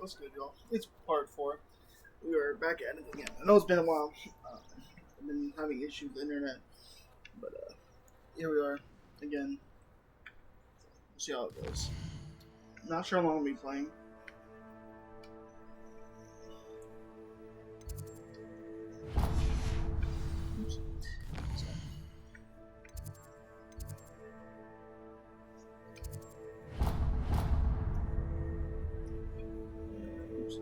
What's good, y'all? It's part four. We are back at it again. I know it's been a while. I've been having issues with the internet, but here we are again. We'll see how it goes. Not sure how long I'll be playing. Oops. Oops.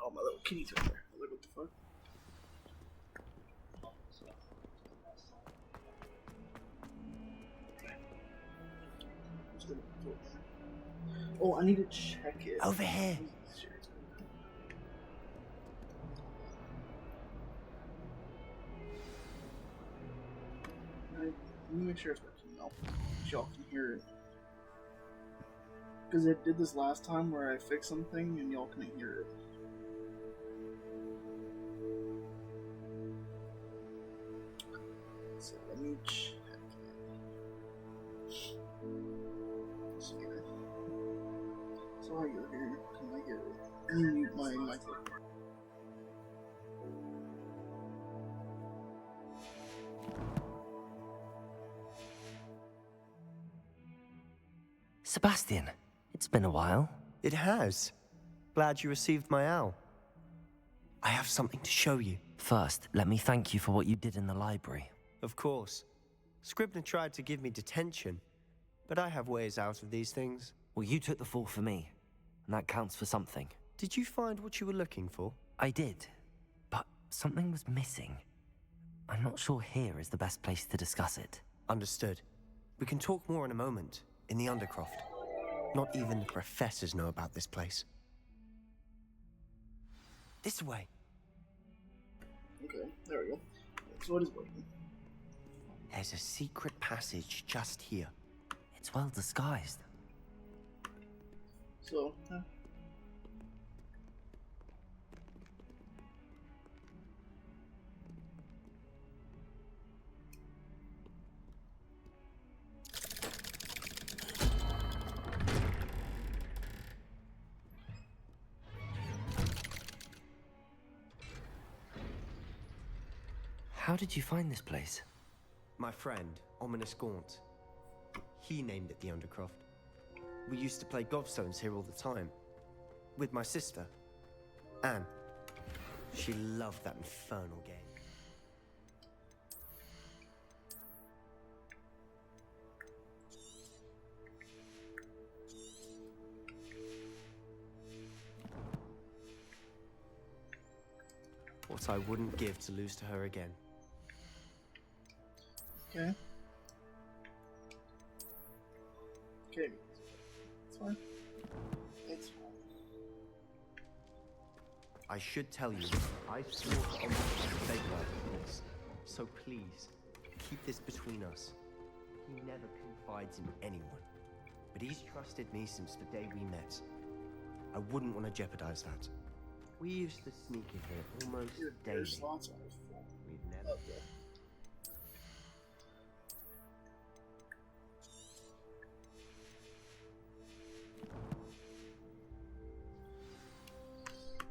Oh, my little kitty's over there. Look what the fuck. Oh, I need to check it. Over here. Let me make sure it's working now. So y'all can hear it. Because it did this last time where I fixed something and y'all couldn't hear it. So let me check. So I go here. Can I hear it? Mute my microphone. Sebastian, it's been a while. It has. Glad you received my owl. I have something to show you. First, let me thank you for what you did in the library. Of course. Scribner tried to give me detention, but I have ways out of these things. Well, you took the fall for me, and that counts for something. Did you find what you were looking for? I did, but something was missing. I'm not sure here is the best place to discuss it. Understood. We can talk more in a moment, in the Undercroft. Not even the professors know about this place. This way. Okay, there we go. So it is working. There's a secret passage just here. It's well disguised. So, How did you find this place? My friend, Ominous Gaunt. He named it the Undercroft. We used to play gobstones here all the time. With my sister, Anne. She loved that infernal game. What I wouldn't give to lose to her again. okay. Okay. It's fine. It's fine. I should tell you, I swore to honor the favor of this. So please, keep this between us. He never confides in anyone, but he's trusted me since the day we met. I wouldn't want to jeopardize that. We used to sneak in here almost Your daily. slots are full. We've never. Okay.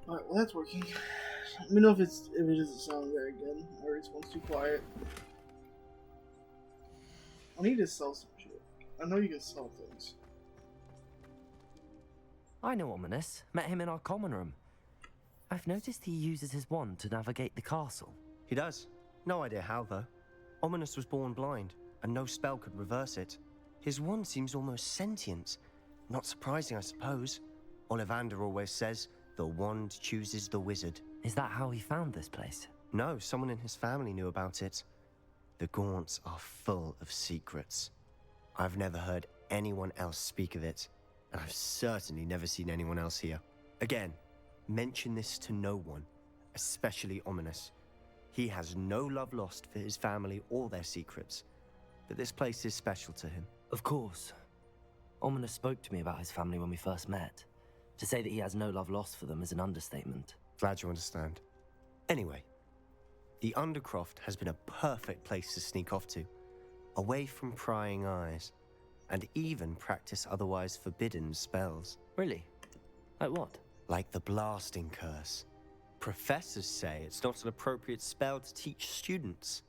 Alright, well that's working. Let me know if it doesn't sound very good or it's once too quiet. I need to sell some shit. I know you can sell things. I know Ominous. Met him in our common room. I've noticed he uses his wand to navigate the castle. He does. No idea how, though. Ominous was born blind, and no spell could reverse it. His wand seems almost sentient. Not surprising, I suppose. Ollivander always says, the wand chooses the wizard. Is that how he found this place? No, someone in his family knew about it. The Gaunts are full of secrets. I've never heard anyone else speak of it, and I've certainly never seen anyone else here. Again, mention this to no one, especially Ominous. He has no love lost for his family or their secrets, but this place is special to him. Of course. Ominous spoke to me about his family when we first met. To say that he has no love lost for them is an understatement. Glad you understand. Anyway, The Undercroft has been a perfect place to sneak off to, away from prying eyes, and even practice otherwise forbidden spells. Really? Like what? Like the Blasting Curse. Professors say it's not an appropriate spell to teach students.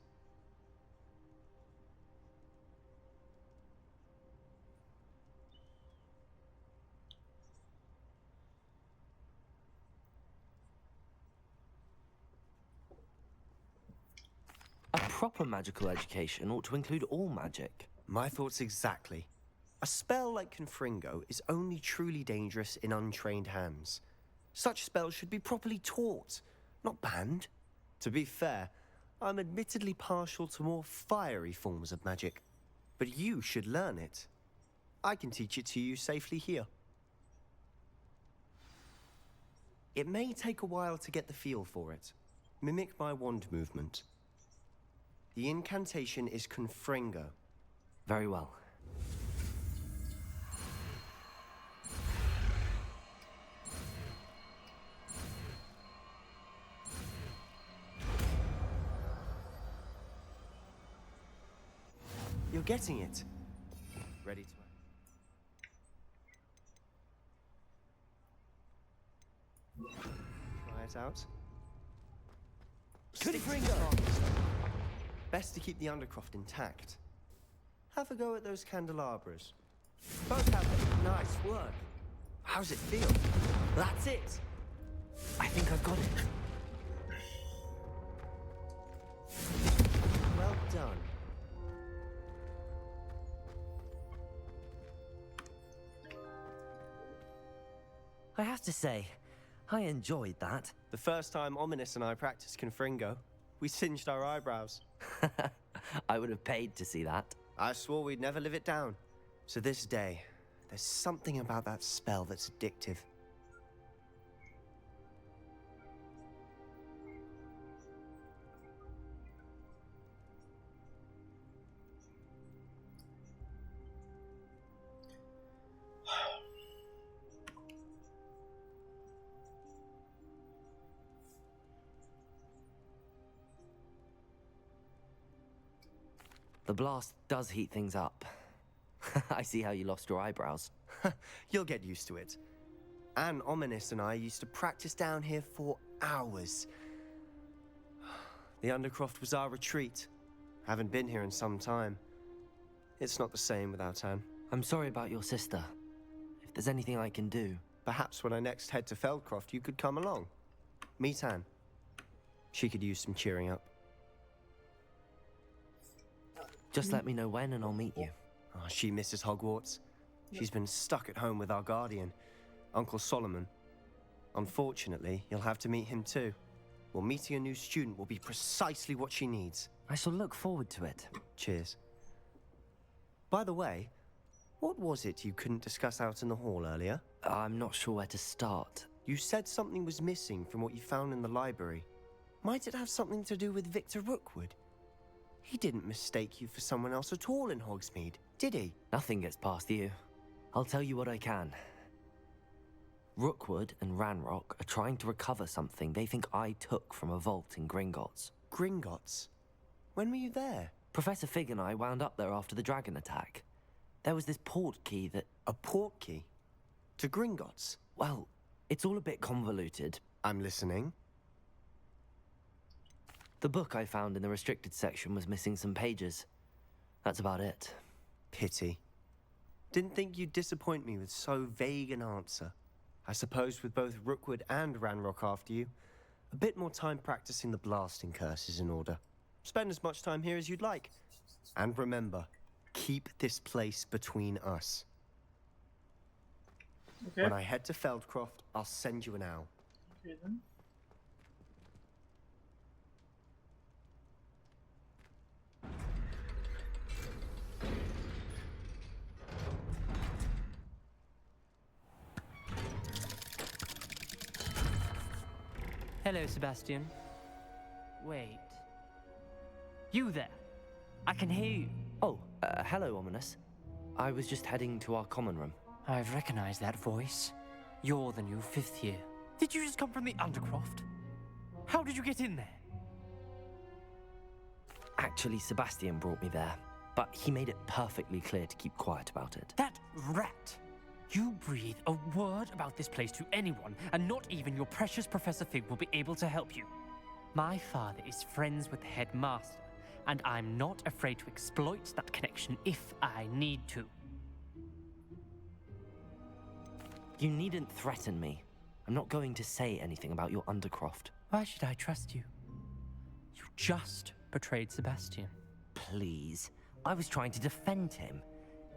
A proper magical education ought to include all magic. My thoughts exactly. A spell like Confringo is only truly dangerous in untrained hands. Such spells should be properly taught, not banned. To be fair, I'm admittedly partial to more fiery forms of magic. But you should learn it. I can teach it to you safely here. It may take a while to get the feel for it. Mimic my wand movement. The incantation is Confringo. Very well. You're getting it. Ready to try it out. Confringo! Best to keep the Undercroft intact. Have a go at those candelabras. Both have it. Nice work. How's it feel? That's it! I think I've got it. Well done. I have to say, I enjoyed that. The first time Ominous and I practiced Confringo, we singed our eyebrows. I would have paid to see that. I swore we'd never live it down. So this day, there's something about that spell that's addictive. The blast does heat things up. I see how you lost your eyebrows. You'll get used to it. Anne Ominous and I used to practice down here for hours. The Undercroft was our retreat. Haven't been here in some time. It's not the same without Anne. I'm sorry about your sister. If there's anything I can do... Perhaps when I next head to Feldcroft, you could come along. Meet Anne. She could use some cheering up. Just let me know when and I'll meet you. Oh, she misses Hogwarts. She's been stuck at home with our guardian, Uncle Solomon. Unfortunately, you'll have to meet him too. Well, meeting a new student will be precisely what she needs. I shall look forward to it. Cheers. By the way, what was it you couldn't discuss out in the hall earlier? I'm not sure where to start. You said something was missing from what you found in the library. Might it have something to do with Victor Rookwood? He didn't mistake you for someone else at all in Hogsmeade, did he? Nothing gets past you. I'll tell you what I can. Rookwood and Ranrock are trying to recover something they think I took from a vault in Gringotts. Gringotts? When were you there? Professor Fig and I wound up there after the dragon attack. There was this port key that... A port key? To Gringotts? Well, it's all a bit convoluted. I'm listening. The book I found in the restricted section was missing some pages. That's about it. Pity. Didn't think you'd disappoint me with so vague an answer. I suppose with both Rookwood and Ranrock after you, a bit more time practicing the Blasting Curse is in order. Spend as much time here as you'd like. And remember, keep this place between us. Okay. When I head to Feldcroft, I'll send you an owl. Okay then. Hello, Sebastian. Wait. You there? I can hear you. Oh, hello, Ominous. I was just heading to our common room. I've recognized that voice. You're the new 5th year. Did you just come from the Undercroft? How did you get in there? Actually, Sebastian brought me there, but he made it perfectly clear to keep quiet about it. That rat! You breathe a word about this place to anyone, and not even your precious Professor Fig will be able to help you. My father is friends with the headmaster, and I'm not afraid to exploit that connection if I need to. You needn't threaten me. I'm not going to say anything about your Undercroft. Why should I trust you? You just betrayed Sebastian. Please. I was trying to defend him.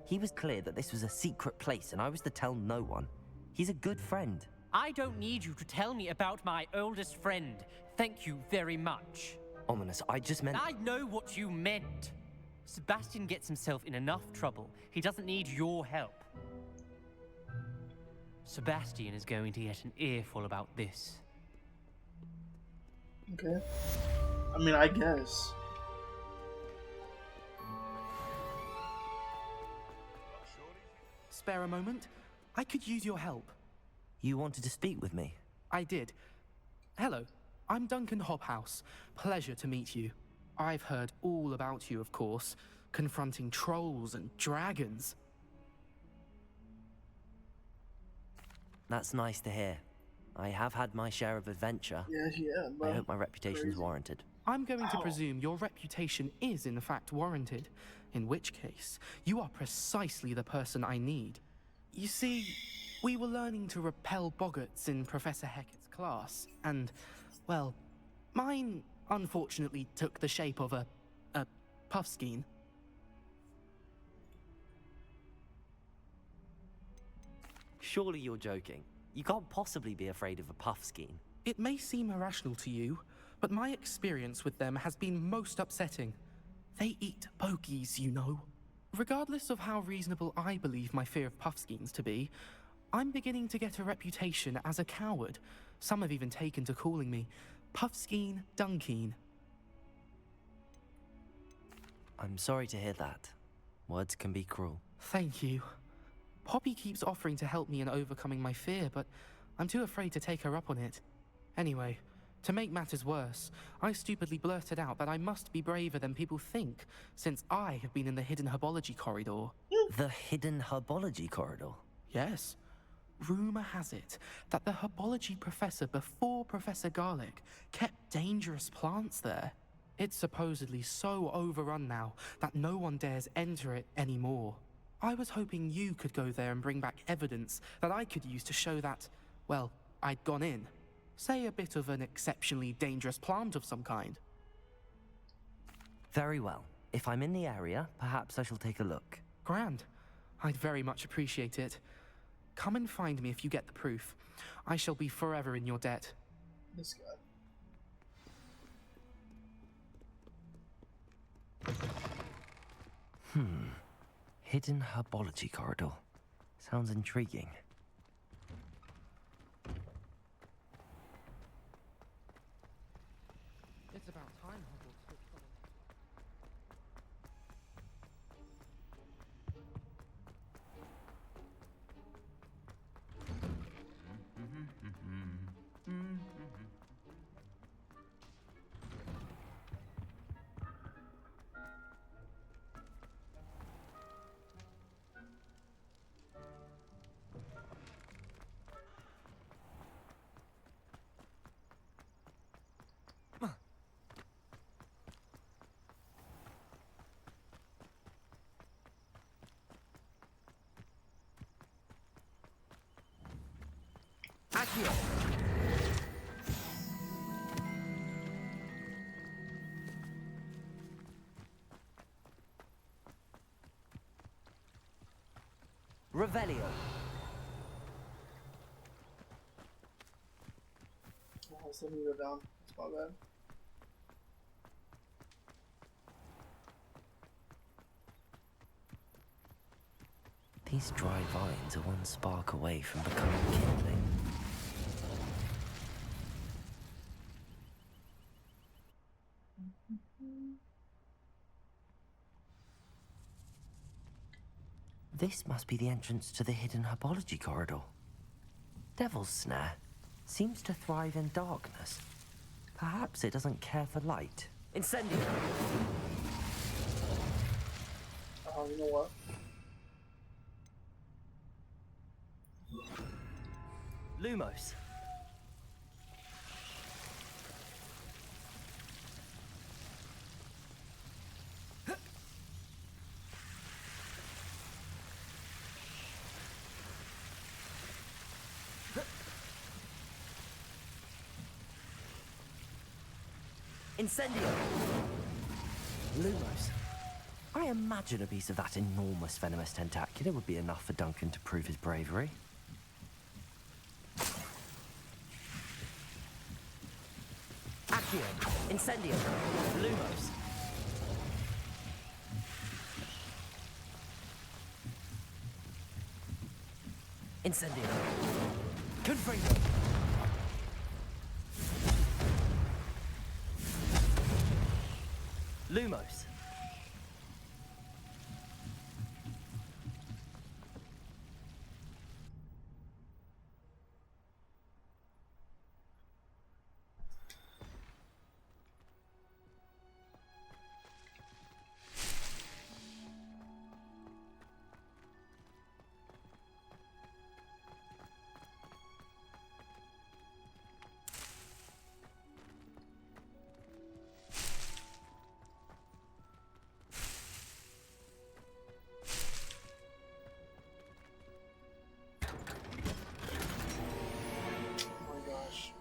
He was clear that this was a secret place and I was to tell no one. He's a good friend. I don't need you to tell me about my oldest friend. Thank you very much. Ominous, I just meant... I know what you meant. Sebastian gets himself in enough trouble. He doesn't need your help. Sebastian is going to get an earful about this. Okay. I mean, I guess. Spare a moment? I could use your help. You wanted to speak with me? I did. Hello, I'm Duncan Hobhouse. Pleasure to meet you. I've heard all about you, of course, confronting trolls and dragons. That's nice to hear. I have had my share of adventure. Yeah, I but hope my reputation's warranted. I'm going to Ow. presume your reputation is in fact warranted, in which case, you are precisely the person I need. You see, we were learning to repel boggarts in Professor Hecat's class, and, well, mine unfortunately took the shape of a puffskein. Surely you're joking. You can't possibly be afraid of a puffskein. It may seem irrational to you, but my experience with them has been most upsetting. They eat bogies, you know. Regardless of how reasonable I believe my fear of puffskeins to be, I'm beginning to get a reputation as a coward. Some have even taken to calling me Puffskein Dunkeen. I'm sorry to hear that. Words can be cruel. Thank you. Poppy keeps offering to help me in overcoming my fear, but I'm too afraid to take her up on it. Anyway, to make matters worse, I stupidly blurted out that I must be braver than people think, since I have been in the hidden herbology corridor. The hidden herbology corridor? Yes. Rumor has it that the herbology professor before Professor Garlic kept dangerous plants there. It's supposedly so overrun now that no one dares enter it anymore. I was hoping you could go there and bring back evidence that I could use to show that, well, I'd gone in. Say a bit of an exceptionally dangerous plant of some kind. Very well. If I'm in the area, perhaps I shall take a look. Grand. I'd very much appreciate it. Come and find me if you get the proof. I shall be forever in your debt. this guy. Hidden herbology corridor. Sounds intriguing. It's about time Hogwarts took trouble. Accio! Revelio. Oh, so let me go down. It's my bad. These dry vines are one spark away from becoming kindling. This must be the entrance to the hidden herbology corridor. Devil's Snare seems to thrive in darkness. Perhaps it doesn't care for light. Incendio! Oh, you know what? Lumos. Incendio! Lumos. I imagine a piece of that enormous venomous tentacular would be enough for Duncan to prove his bravery. Accio! Incendio! Lumos! Incendio! Confringo! Lumos! Oh my gosh.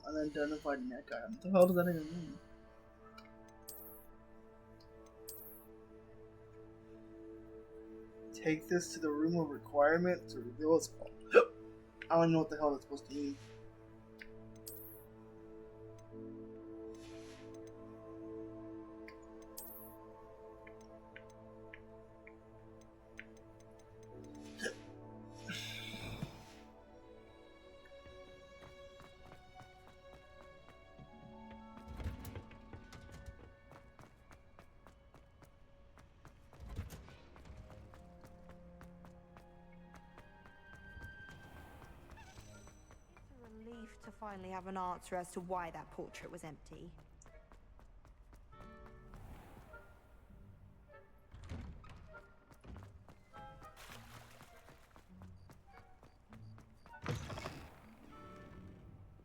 Unidentified neck item. What the hell does that even mean? Take this to the room of requirement to reveal its call. I don't even know what the hell that's supposed to mean. Relief to finally have an answer as to why that portrait was empty.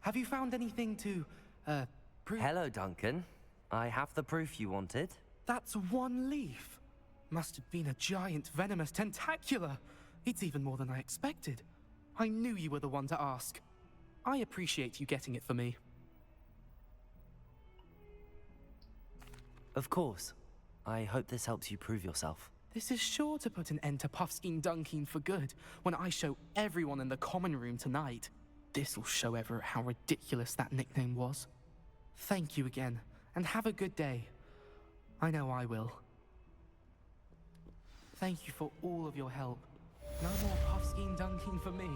Have you found anything to, prove? Hello, Duncan. I have the proof you wanted. That's one leaf. Must have been a giant venomous tentacula. It's even more than I expected. I knew you were the one to ask. I appreciate you getting it for me. Of course. I hope this helps you prove yourself. This is sure to put an end to Puffskein Dunkeen for good when I show everyone in the common room tonight. This'll show Everett how ridiculous that nickname was. Thank you again, and have a good day. I know I will. Thank you for all of your help. No more Puffskein Dunkeen for me.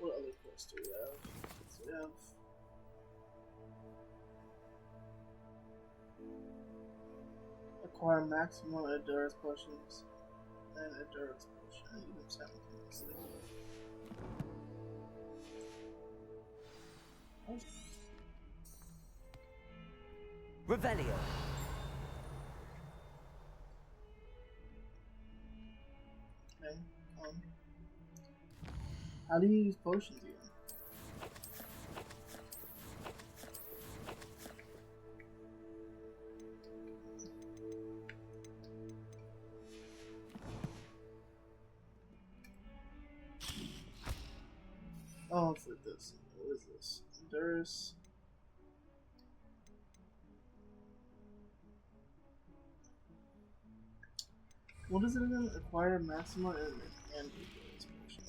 What other quests do we have? We have acquire maximum endurance potions and endurance potion and use them simultaneously. Revelio. Okay. How do you use potions again? Oh, it's like this. What is this? Endurance. What is it again? Acquire maximum and endurance potion.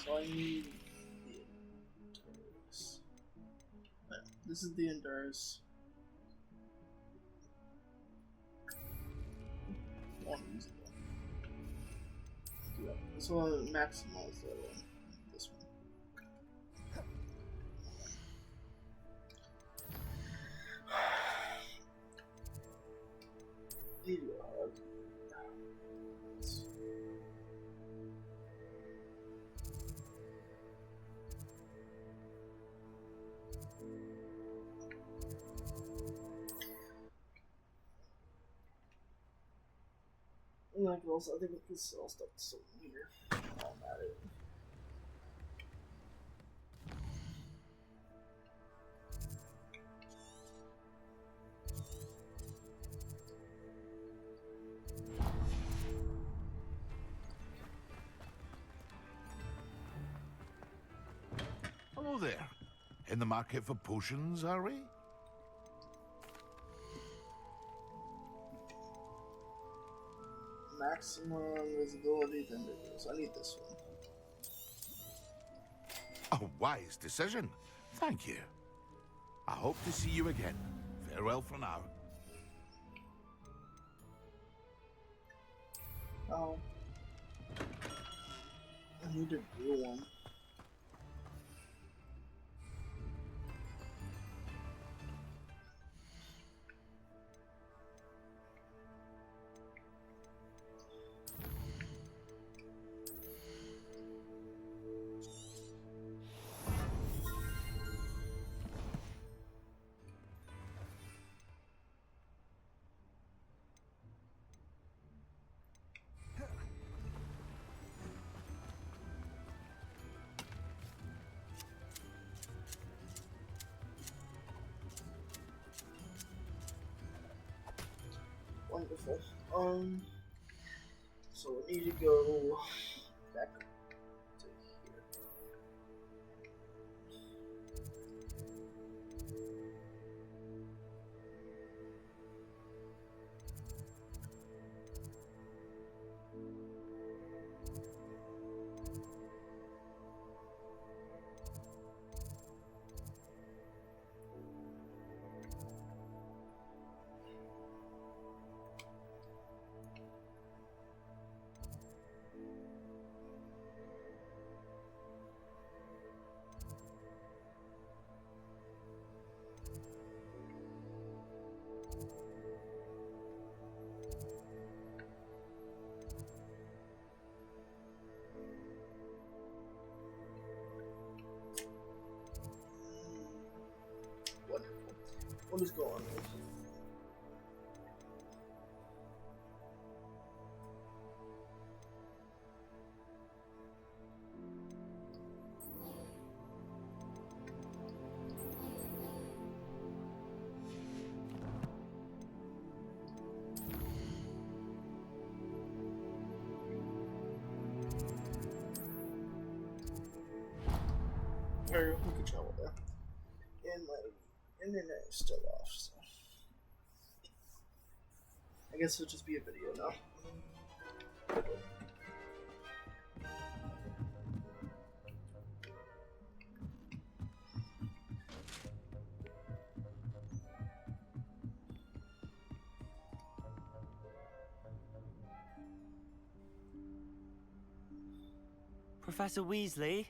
So I need the endurance. this is the endurance. Yeah, this one maximize that one. This one. And I can also, I think we can sell stuff to someone here. While I'm at it. Hello there. In the market for potions, are we? Maximum visibility thunderbolts. I need this one. A wise decision. Thank you. I hope to see you again. Farewell for now. Oh. I need a blue one. Wonderful. So we need to go back to here. Wonderful. What is going on? Or we can travel there. And my internet is still off, so I guess it'll just be a video now. Professor Weasley?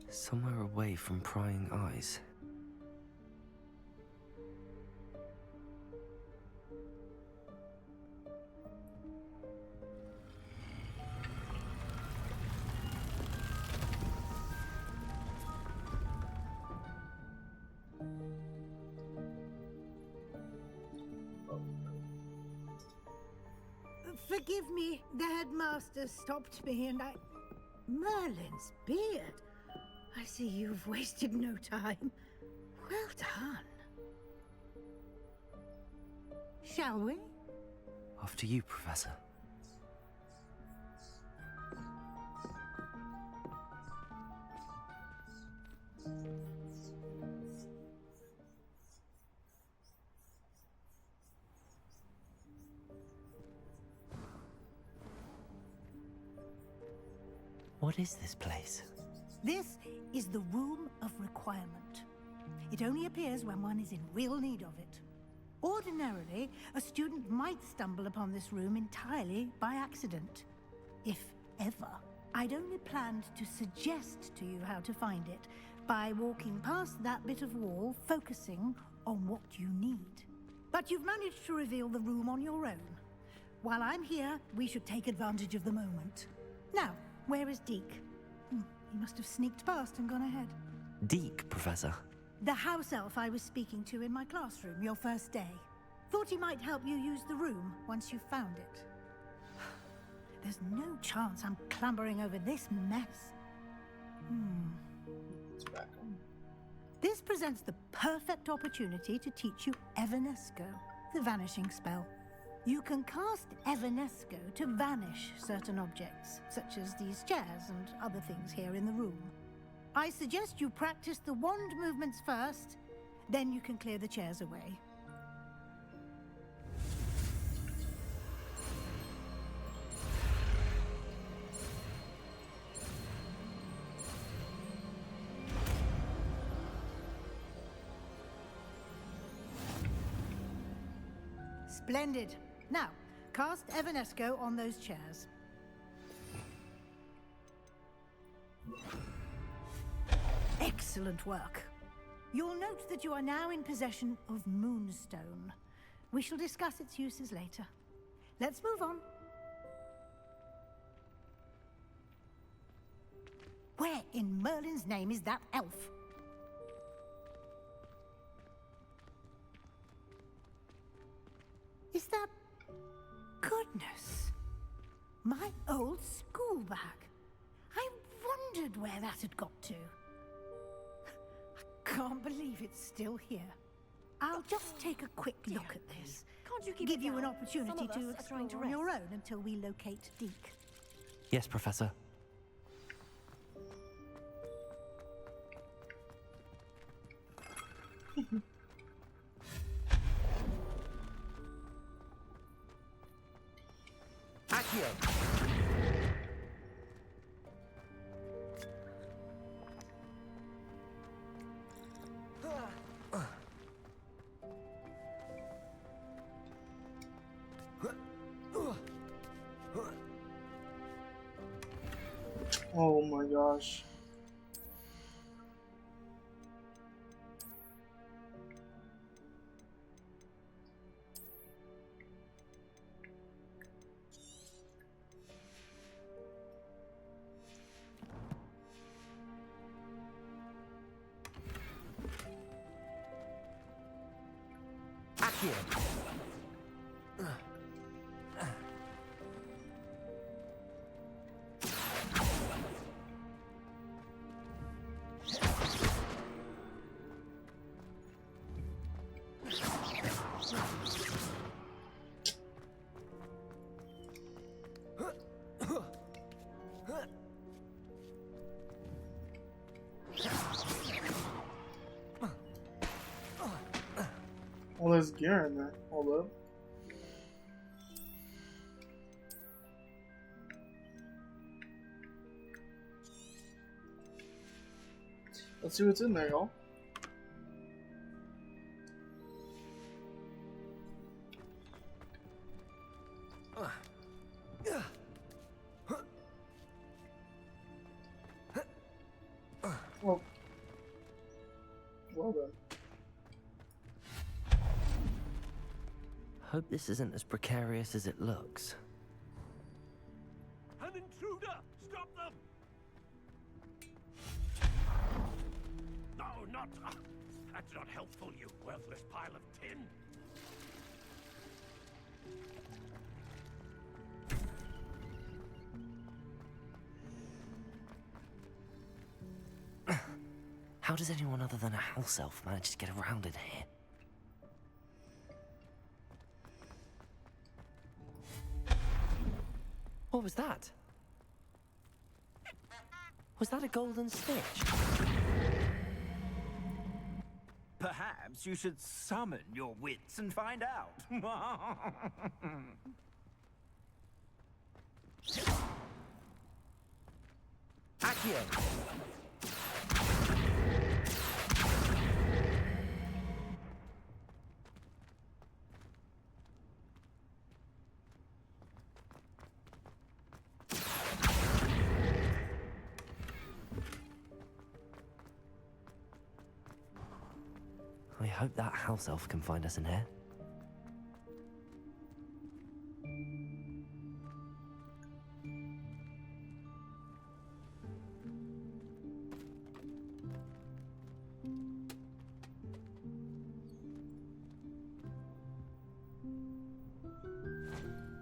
Somewhere away from prying eyes. Forgive me, the headmaster stopped me and I... Merlin's beard. I see you've wasted no time. Well done. Shall we? After you, Professor. What is this place? This is the Room of Requirement. It only appears when one is in real need of it. Ordinarily, a student might stumble upon this room entirely by accident. If ever. I'd only planned to suggest to you how to find it by walking past that bit of wall, focusing on what you need. But you've managed to reveal the room on your own. While I'm here, we should take advantage of the moment. Now, where is Deke? He must have sneaked past and gone ahead. Deke, Professor. The house elf I was speaking to in my classroom your first day. Thought he might help you use the room once you found it. There's no chance I'm clambering over this mess. It's back on. This presents the perfect opportunity to teach you Evanesco, the vanishing spell. You can cast Evanesco to vanish certain objects, such as these chairs and other things here in the room. I suggest you practice the wand movements first, then you can clear the chairs away. Splendid. Now, cast Evanesco on those chairs. Excellent work. You'll note that you are now in possession of Moonstone. We shall discuss its uses later. Let's move on. Where in Merlin's name is that elf? Is that... Goodness! My old school bag. I wondered where that had got to. I can't believe it's still here. I'll just take a quick look at this. Can't you keep Give it you an down? opportunity Some of to us are trying explore to on your rest. own until we locate Deke. Yes, Professor. Accio! Oh my gosh. Accio! Well, there's gear in there. Hold up. Let's see what's in there, y'all. Well done. Hope this isn't as precarious as it looks. An intruder! Stop them! No, not... that's not helpful, you worthless pile of tin. How does anyone other than a house elf manage to get around in here? What was that? Was that a golden stitch? Perhaps you should summon your wits and find out. Accio! hope that house elf can find us in here.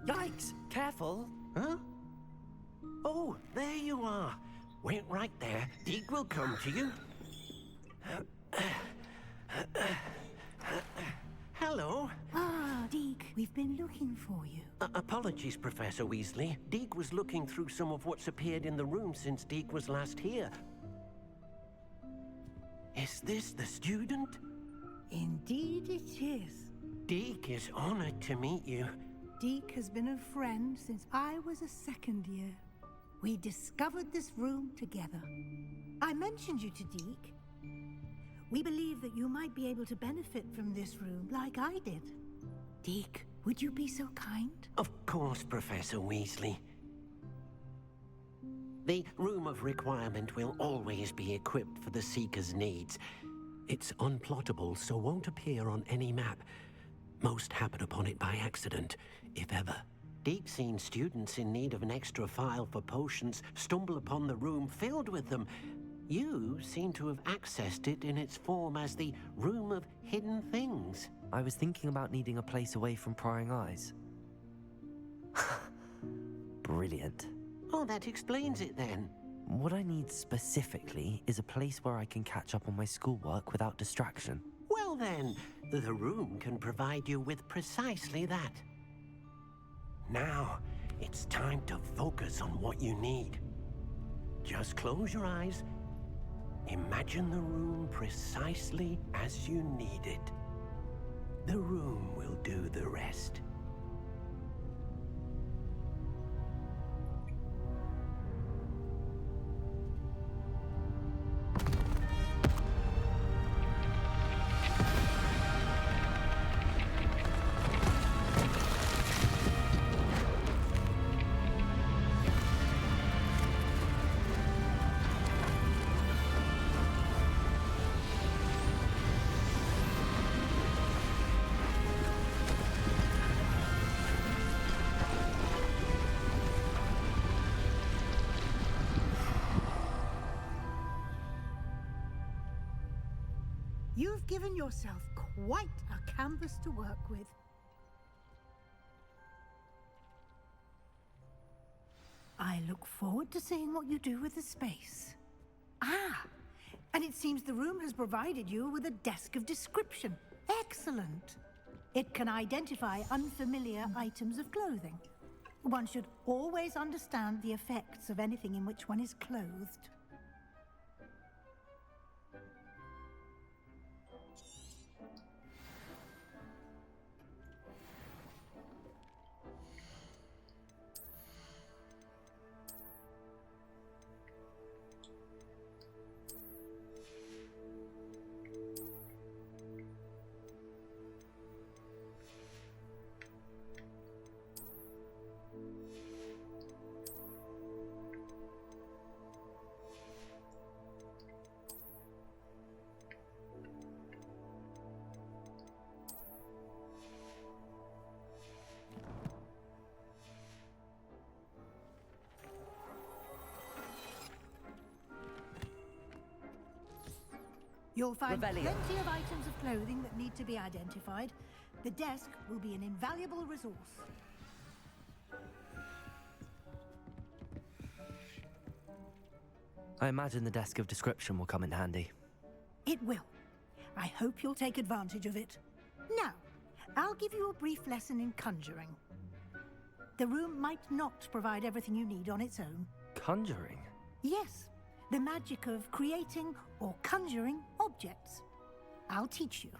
Yikes! Careful! Huh? Oh, there you are. Wait right there. Deke will come to you. Hello. Ah, Deke, we've been looking for you. Apologies, Professor Weasley. Deke was looking through some of what's appeared in the room since Deke was last here. Is this the student? Indeed it is. Deke is honored to meet you. Deke has been a friend since I was a second year. We discovered this room together. I mentioned you to Deke. We believe that you might be able to benefit from this room like I did. Deke, would you be so kind? Of course, Professor Weasley. The Room of Requirement will always be equipped for the Seeker's needs. It's unplottable, so won't appear on any map. Most happen upon it by accident, if ever. Deke's seen students in need of an extra file for potions stumble upon the room filled with them. You seem to have accessed it in its form as the Room of Hidden Things. I was thinking about needing a place away from prying eyes. Brilliant. Oh, that explains it then. What I need specifically is a place where I can catch up on my schoolwork without distraction. Well then, the room can provide you with precisely that. Now, it's time to focus on what you need. Just close your eyes. Imagine the room precisely as you need it. The room will do the rest. You've given yourself quite a canvas to work with. I look forward to seeing what you do with the space. Ah, and it seems the room has provided you with a desk of description. Excellent. It can identify unfamiliar items of clothing. One should always understand the effects of anything in which one is clothed. You'll find plenty of items of clothing that need to be identified. The desk will be an invaluable resource. I imagine the desk of description will come in handy. It will. I hope you'll take advantage of it. Now, I'll give you a brief lesson in conjuring. The room might not provide everything you need on its own. Conjuring? Yes, the magic of creating or conjuring objects. I'll teach you.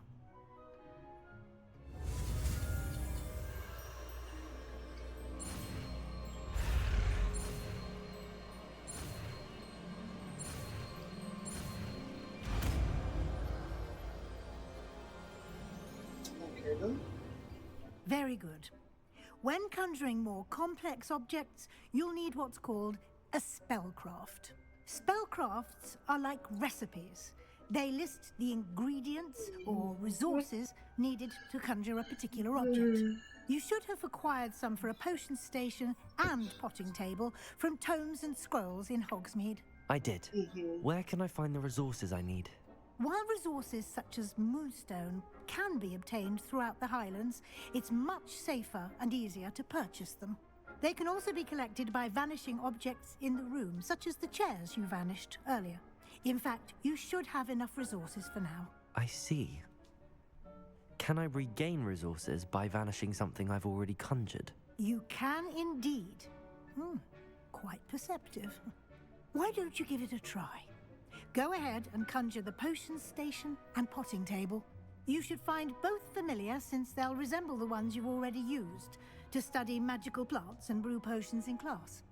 Okay then. Very good. When conjuring more complex objects, you'll need what's called a spellcraft. Spellcrafts are like recipes. They list the ingredients or resources needed to conjure a particular object. You should have acquired some for a potion station and potting table from tomes and scrolls in Hogsmeade. I did. Where can I find the resources I need? While resources such as Moonstone can be obtained throughout the Highlands, it's much safer and easier to purchase them. They can also be collected by vanishing objects in the room, such as the chairs you vanished earlier. In fact, you should have enough resources for now. I see. Can I regain resources by vanishing something I've already conjured? You can indeed. Quite perceptive. Why don't you give it a try? Go ahead and conjure the potion station and potting table. You should find both familiar, since they'll resemble the ones you've already used to study magical plants and brew potions in class.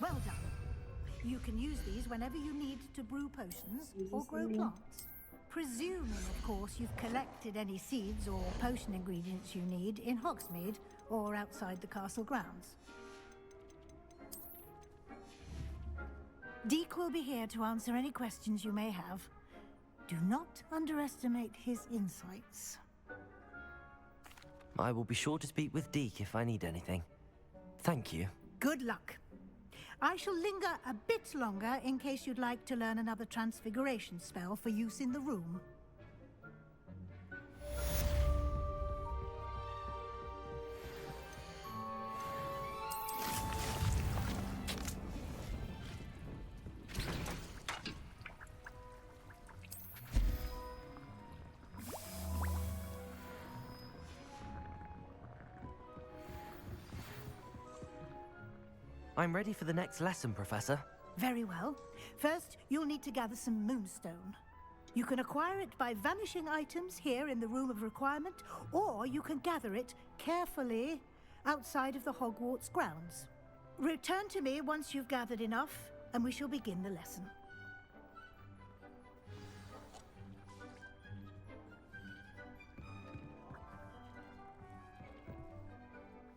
Well done. You can use these whenever you need to brew potions or grow plants. Presuming, of course, you've collected any seeds or potion ingredients you need in Hogsmeade or outside the castle grounds. Deek will be here to answer any questions you may have. Do not underestimate his insights. I will be sure to speak with Deek if I need anything. Thank you. Good luck. I shall linger a bit longer in case you'd like to learn another transfiguration spell for use in the room. I'm ready for the next lesson, Professor. Very well. First, you'll need to gather some Moonstone. You can acquire it by vanishing items here in the Room of Requirement, or you can gather it carefully outside of the Hogwarts grounds. Return to me once you've gathered enough, and we shall begin the lesson.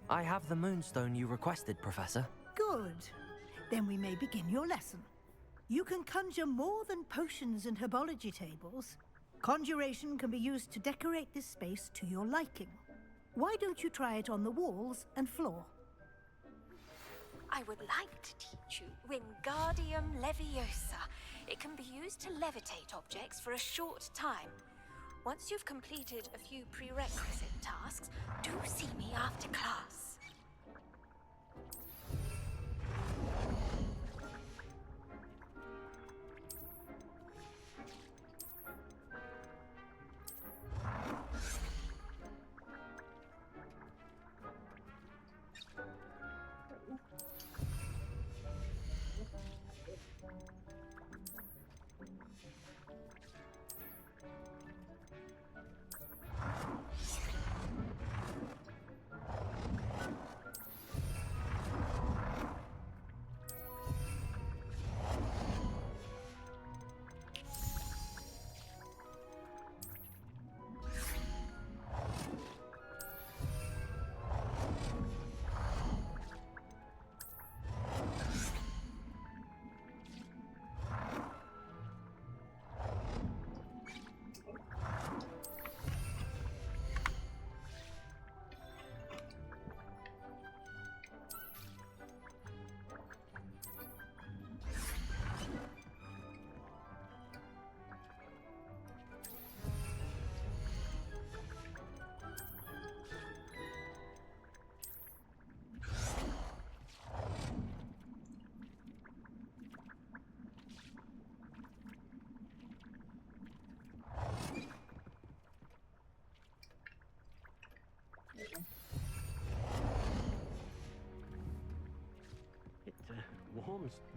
I have the Moonstone you requested, Professor. Good. Then we may begin your lesson. You can conjure more than potions and herbology tables. Conjuration can be used to decorate this space to your liking. Why don't you try it on the walls and floor? I would like to teach you Wingardium Leviosa. It can be used to levitate objects for a short time. Once you've completed a few prerequisite tasks, do see me after class.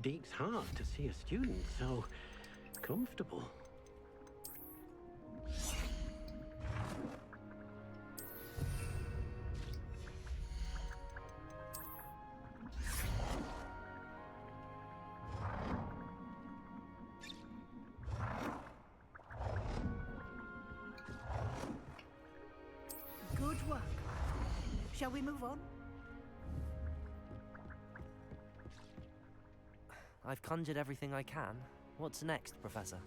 Deke's heart to see a student so comfortable. Good work. Shall we move on? I've conjured everything I can. What's next, Professor?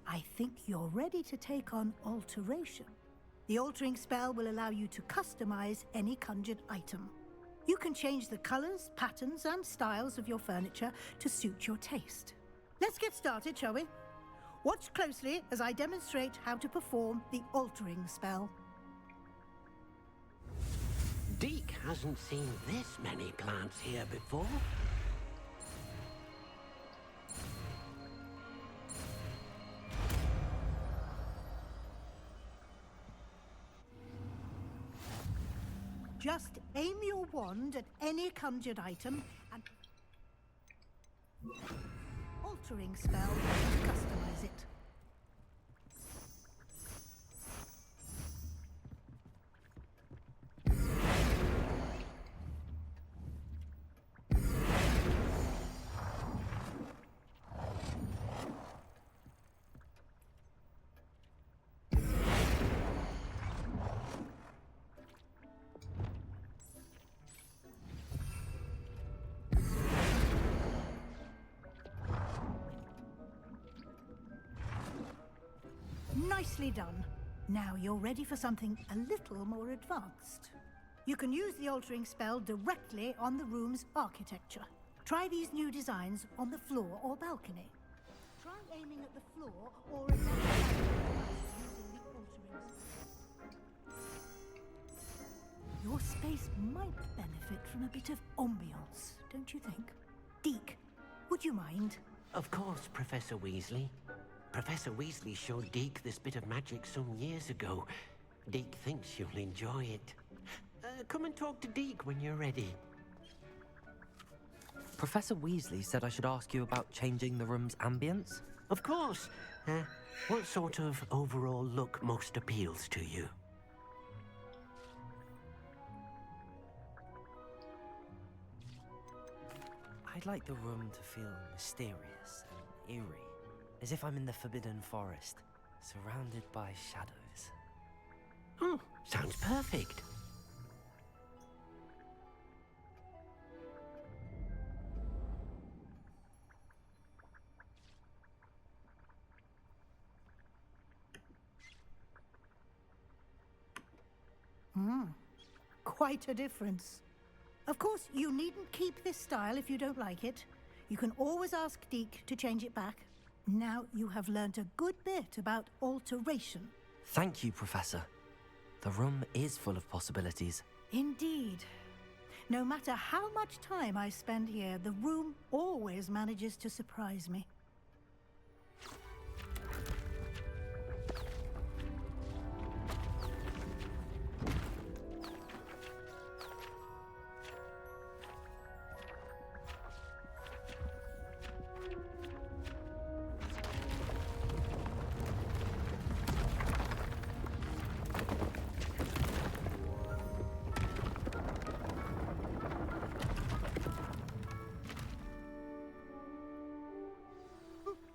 I think you're ready to take on alteration. The altering spell will allow you to customize any conjured item. You can change the colors, patterns, and styles of your furniture to suit your taste. Let's get started, shall we? Watch closely as I demonstrate how to perform the altering spell. Deke hasn't seen this many plants here before. Just aim your wand at any conjured item and... altering spell to customize it. Nicely done. Now you're ready for something a little more advanced. You can use the altering spell directly on the room's architecture. Try these new designs on the floor or balcony. Try aiming at the floor or at that using the altering spell. Your space might benefit from a bit of ambiance, don't you think? Deke, would you mind? Of course, Professor Weasley. Professor Weasley showed Deke this bit of magic some years ago. Deke thinks you'll enjoy it. Come and talk to Deke when you're ready. Professor Weasley said I should ask you about changing the room's ambience? Of course. What sort of overall look most appeals to you? I'd like the room to feel mysterious and eerie. As if I'm in the Forbidden Forest, surrounded by shadows. Oh, sounds perfect. Quite a difference. Of course, you needn't keep this style if you don't like it. You can always ask Deke to change it back. Now you have learnt a good bit about alteration. Thank you, Professor. The room is full of possibilities. Indeed. No matter how much time I spend here, the room always manages to surprise me.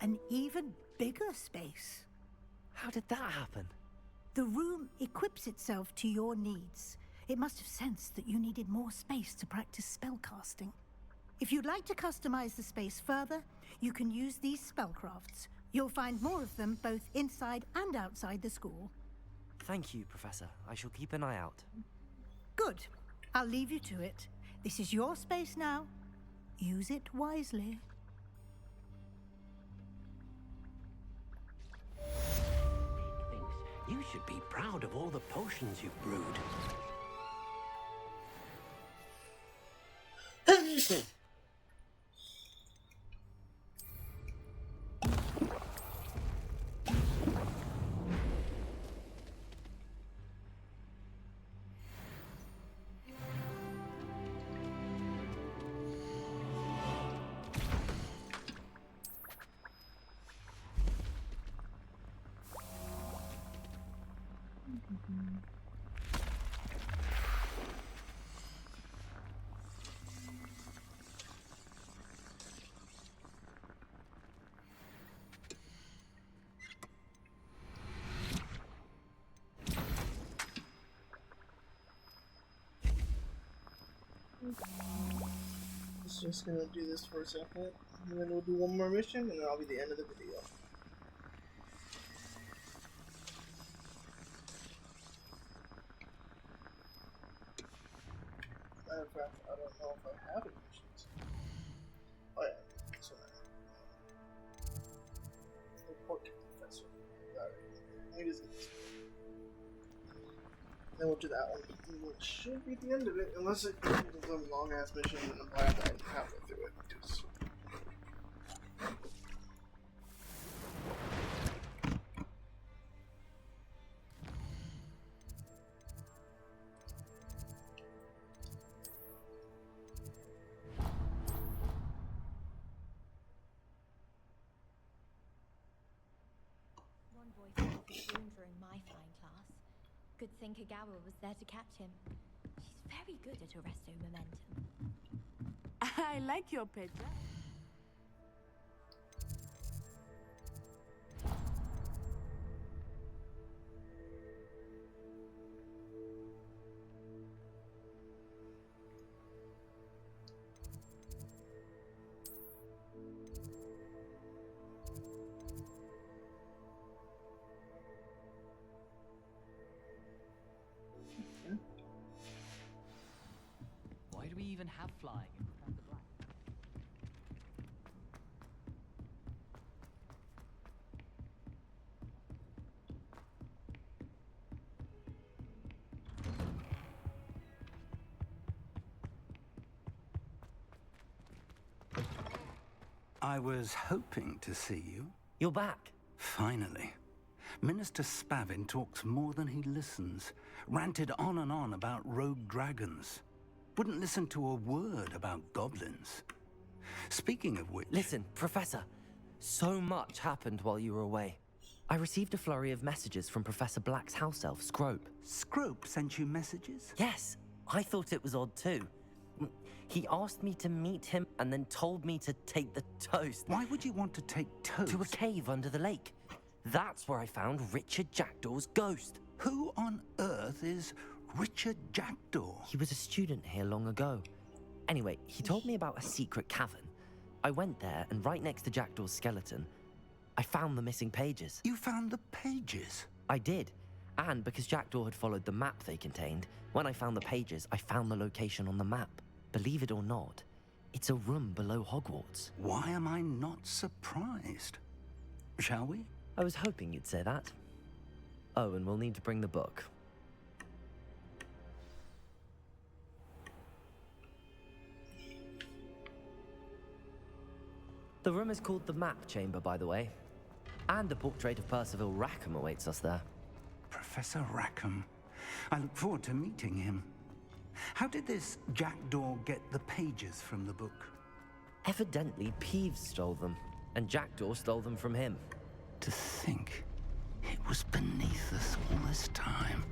An even bigger space. How did that happen? The room equips itself to your needs. It must have sensed that you needed more space to practice spellcasting. If you'd like to customize the space further, you can use these spellcrafts. You'll find more of them both inside and outside the school. Thank you, Professor. I shall keep an eye out. Good. I'll leave you to it. This is your space now. Use it wisely. You should be proud of all the potions you've brewed. Just gonna do this for a second, and then we'll do one more mission, and then that'll be the end of the video. Matter of fact, I don't know if I have any missions. Oh yeah, this one. Report to Professor. Alright, let me just get this one. Then we'll do that one. Which should be the end of it, unless it's some long ass mission and I'm glad that I didn't have to go through it. Because One boy fell off his broom during my flying class. Good thing Kagawa was there to catch him. She's very good at arresto momentum. I like your picture. Why do we even have flying in Professor Black? I was hoping to see you. You're back. Finally. Minister Spavin talks more than he listens. Ranted on and on about rogue dragons. Wouldn't listen to a word about goblins. Speaking of which... Listen, Professor. So much happened while you were away. I received a flurry of messages from Professor Black's house elf, Scrope. Scrope sent you messages? Yes. I thought it was odd too. He asked me to meet him and then told me to take the toast. Why would you want to take toast? To a cave under the lake. That's where I found Richard Jackdaw's ghost. Who on earth is Richard Jackdaw? He was a student here long ago. Anyway, he told me about a secret cavern. I went there, and right next to Jackdaw's skeleton, I found the missing pages. You found the pages? I did. And because Jackdaw had followed the map they contained, when I found the pages, I found the location on the map. Believe it or not, it's a room below Hogwarts. Why am I not surprised? Shall we? I was hoping you'd say that. Oh, and we'll need to bring the book. The room is called the Map Chamber, by the way. And a portrait of Percival Rackham awaits us there. Professor Rackham. I look forward to meeting him. How did this Jackdaw get the pages from the book? Evidently, Peeves stole them, and Jackdaw stole them from him. To think it was beneath us all this time.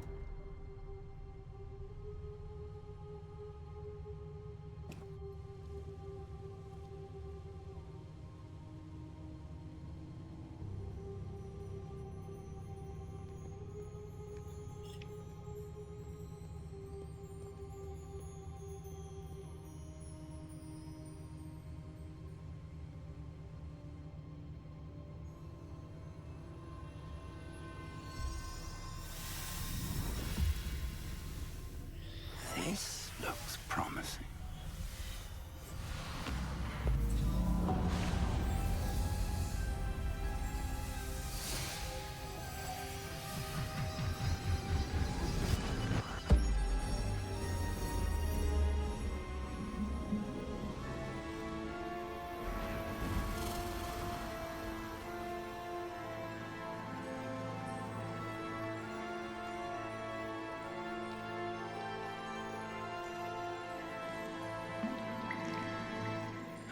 This looks promising.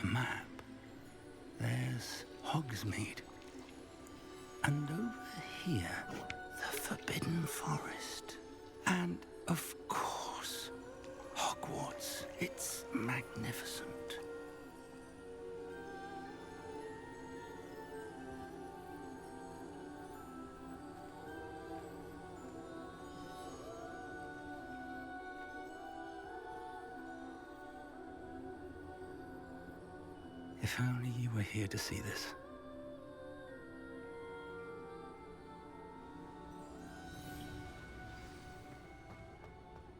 A map. There's Hogsmeade. And over here, the Forbidden Forest. And, of course, Hogwarts. It's magnificent. If only you were here to see this.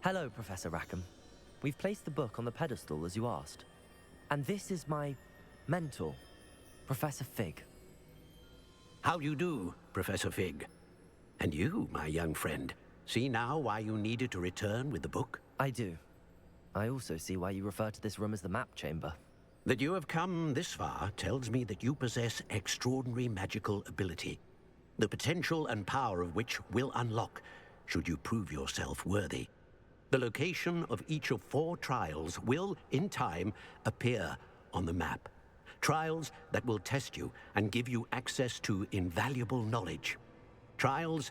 Hello, Professor Rackham. We've placed the book on the pedestal as you asked. And this is my mentor, Professor Fig. How do you do, Professor Fig? And you, my young friend, see now why you needed to return with the book? I do. I also see why you refer to this room as the map chamber. That you have come this far tells me that you possess extraordinary magical ability, the potential and power of which will unlock should you prove yourself worthy. The location of each of 4 trials will, in time, appear on the map. Trials that will test you and give you access to invaluable knowledge. Trials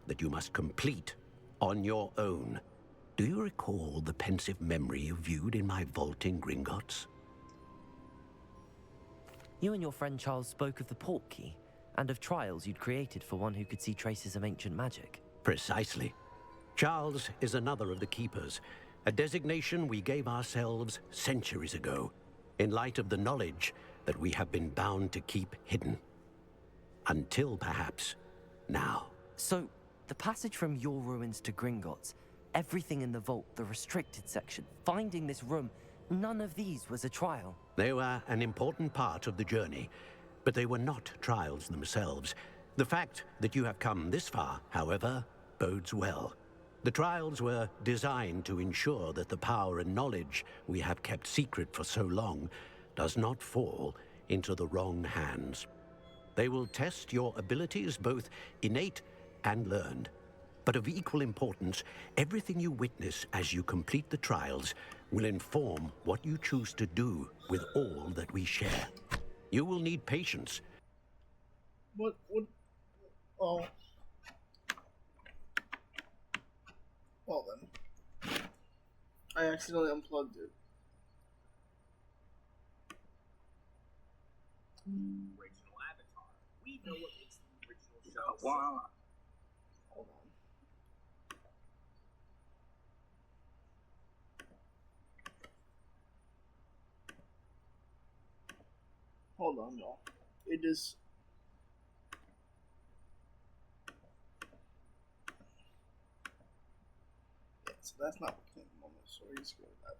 that you must complete on your own. Do you recall the pensive memory you viewed in my vault in Gringotts? You and your friend Charles spoke of the Portkey, and of trials you'd created for one who could see traces of ancient magic. Precisely. Charles is another of the Keepers, a designation we gave ourselves centuries ago, in light of the knowledge that we have been bound to keep hidden. Until, perhaps, now. So, the passage from your ruins to Gringotts, everything in the vault, the restricted section, finding this room, none of these was a trial. They were an important part of the journey, but they were not trials themselves. The fact that you have come this far, however, bodes well. The trials were designed to ensure that the power and knowledge we have kept secret for so long does not fall into the wrong hands. They will test your abilities, both innate and learned. But of equal importance, everything you witness as you complete the trials will inform what you choose to do with all that we share. You will need patience. What? Oh. Well then. I accidentally unplugged it. Original Avatar. We know what makes the original show. Wow. Hold on. Hold on, y'all. It is. Yeah, so that's not what came on the story. Let's go with that.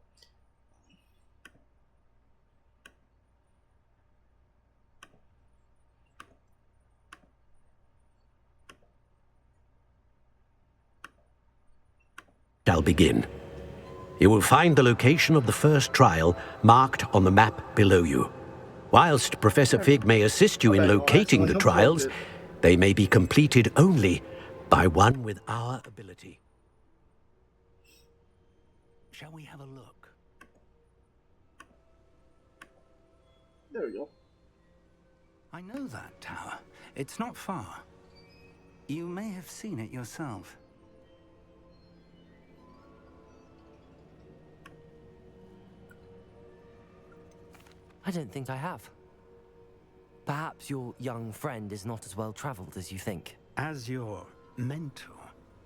Shall begin. You will find the location of the first trial marked on the map below you. Whilst Professor Fig may assist you in locating the trials, they may be completed only by one with our ability. Shall we have a look? There we go. I know that tower. It's not far. You may have seen it yourself. I don't think I have. Perhaps your young friend is not as well traveled as you think. As your mentor,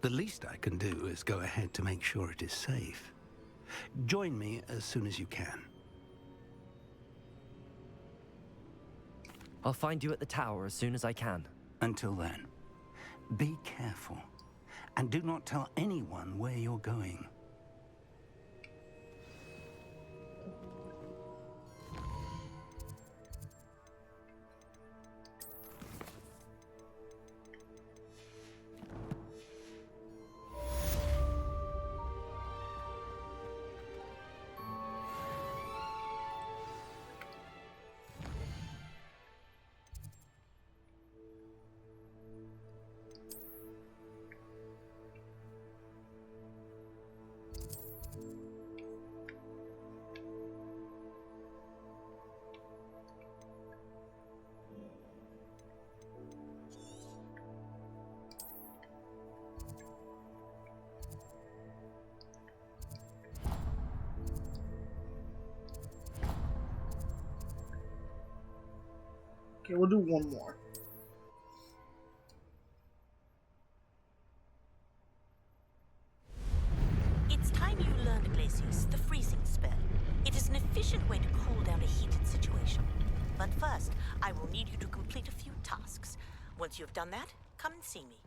the least I can do is go ahead to make sure it is safe. Join me as soon as you can. I'll find you at the tower as soon as I can. Until then, be careful, and do not tell anyone where you're going. Okay, we'll do one more. It's time you learned, Glacius, the freezing spell. It is an efficient way to cool down a heated situation. But first, I will need you to complete a few tasks. Once you have done that, come and see me.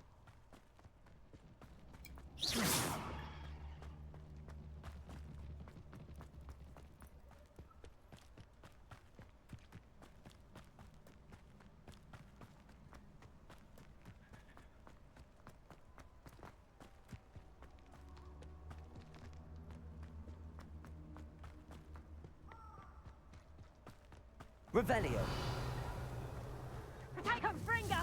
Revelio. Protego Fringa!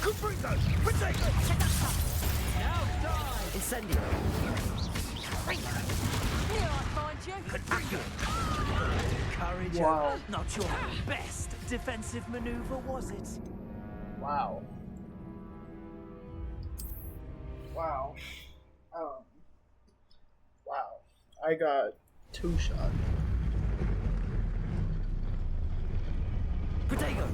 Confringo! Protego! Now die! Incendio. Here I find you! Courage, Wow. not your best defensive maneuver, was it? Wow. Wow. Wow. I got 2 shots. Protego.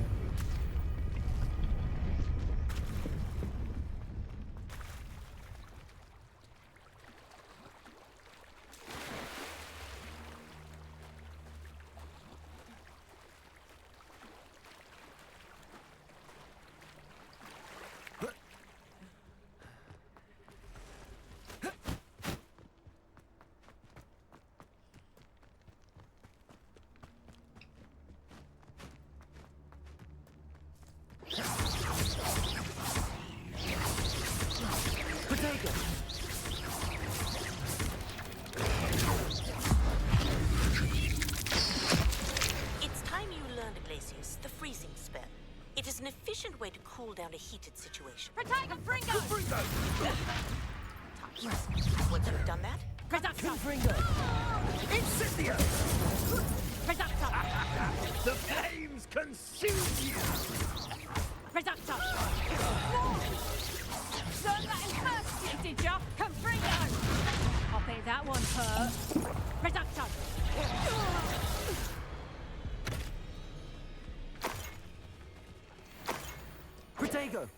It's time you learned, Glacius, the freezing spell. It is an efficient way to cool down a heated situation. Protego Fringa! Once you've done that, Incendio! The flames consume you! Learn that in first, did ya? Confringo! I'll bet that one hurt. Reducto! Protego.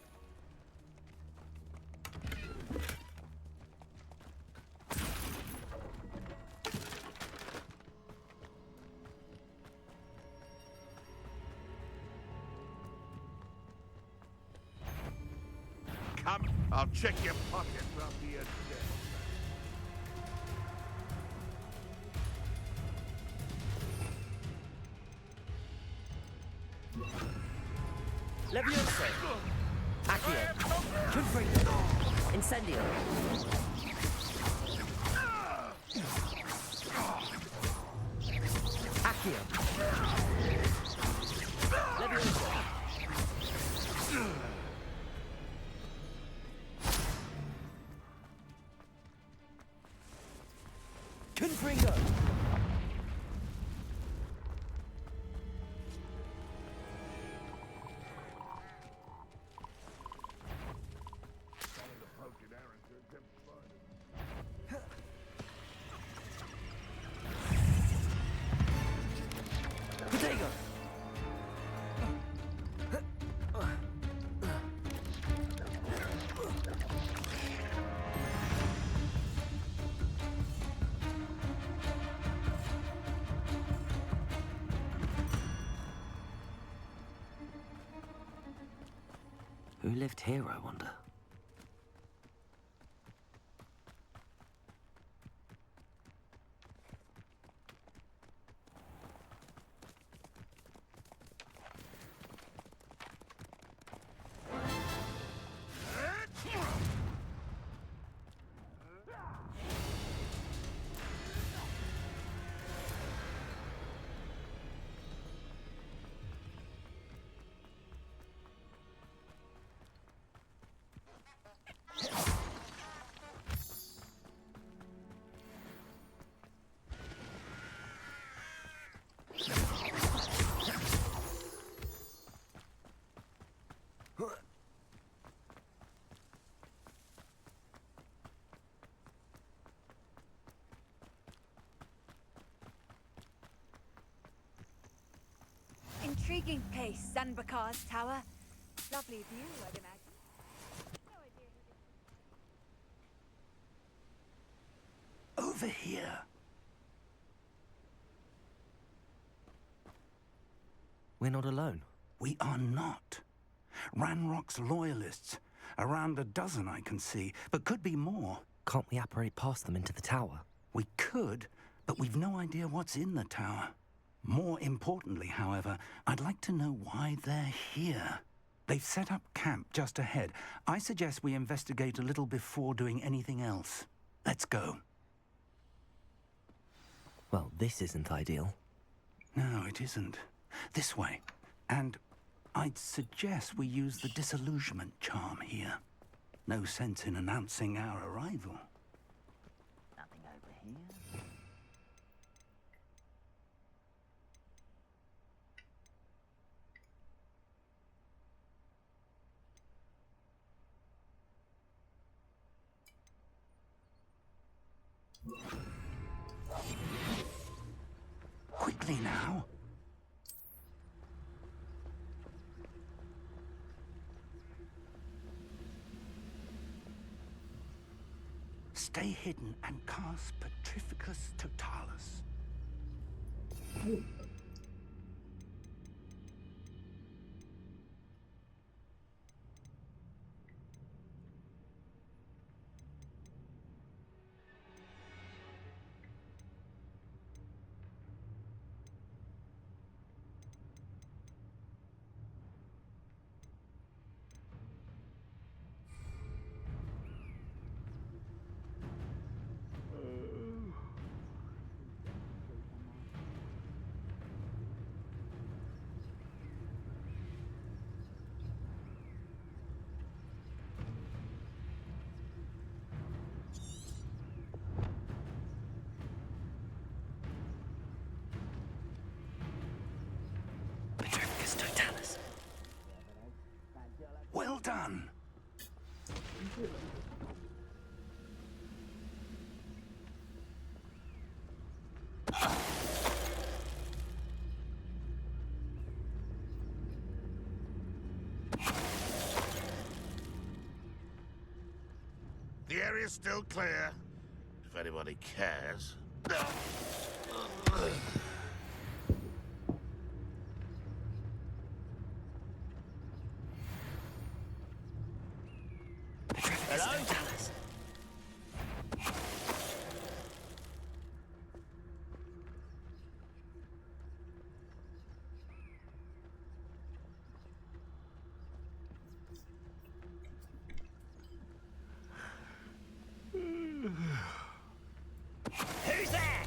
Come, I'll check your pocket from the end. Levioso. Accio. Confringo. Incendio. Accio. Levioso. Confringo. Protego. Who lived here, I wonder? Making pace, Sanbakar's tower. Lovely view, I'd imagine. No idea who did. Over here. We're not alone. We are not. Ranrock's loyalists. Around a dozen I can see, but could be more. Can't we apparate past them into the tower? We could, but we've no idea what's in the tower. More importantly, however, I'd like to know why they're here. They've set up camp just ahead. I suggest we investigate a little before doing anything else. Let's go. Well, this isn't ideal. No, it isn't. This way. And I'd suggest we use the disillusionment charm here. No sense in announcing our arrival. Nothing over here. Quickly now. Stay hidden and cast Petrificus Totalis. Petrificus Totalis. Well done. The area's still clear, if anybody cares. Petrificus Totalis. Who's there?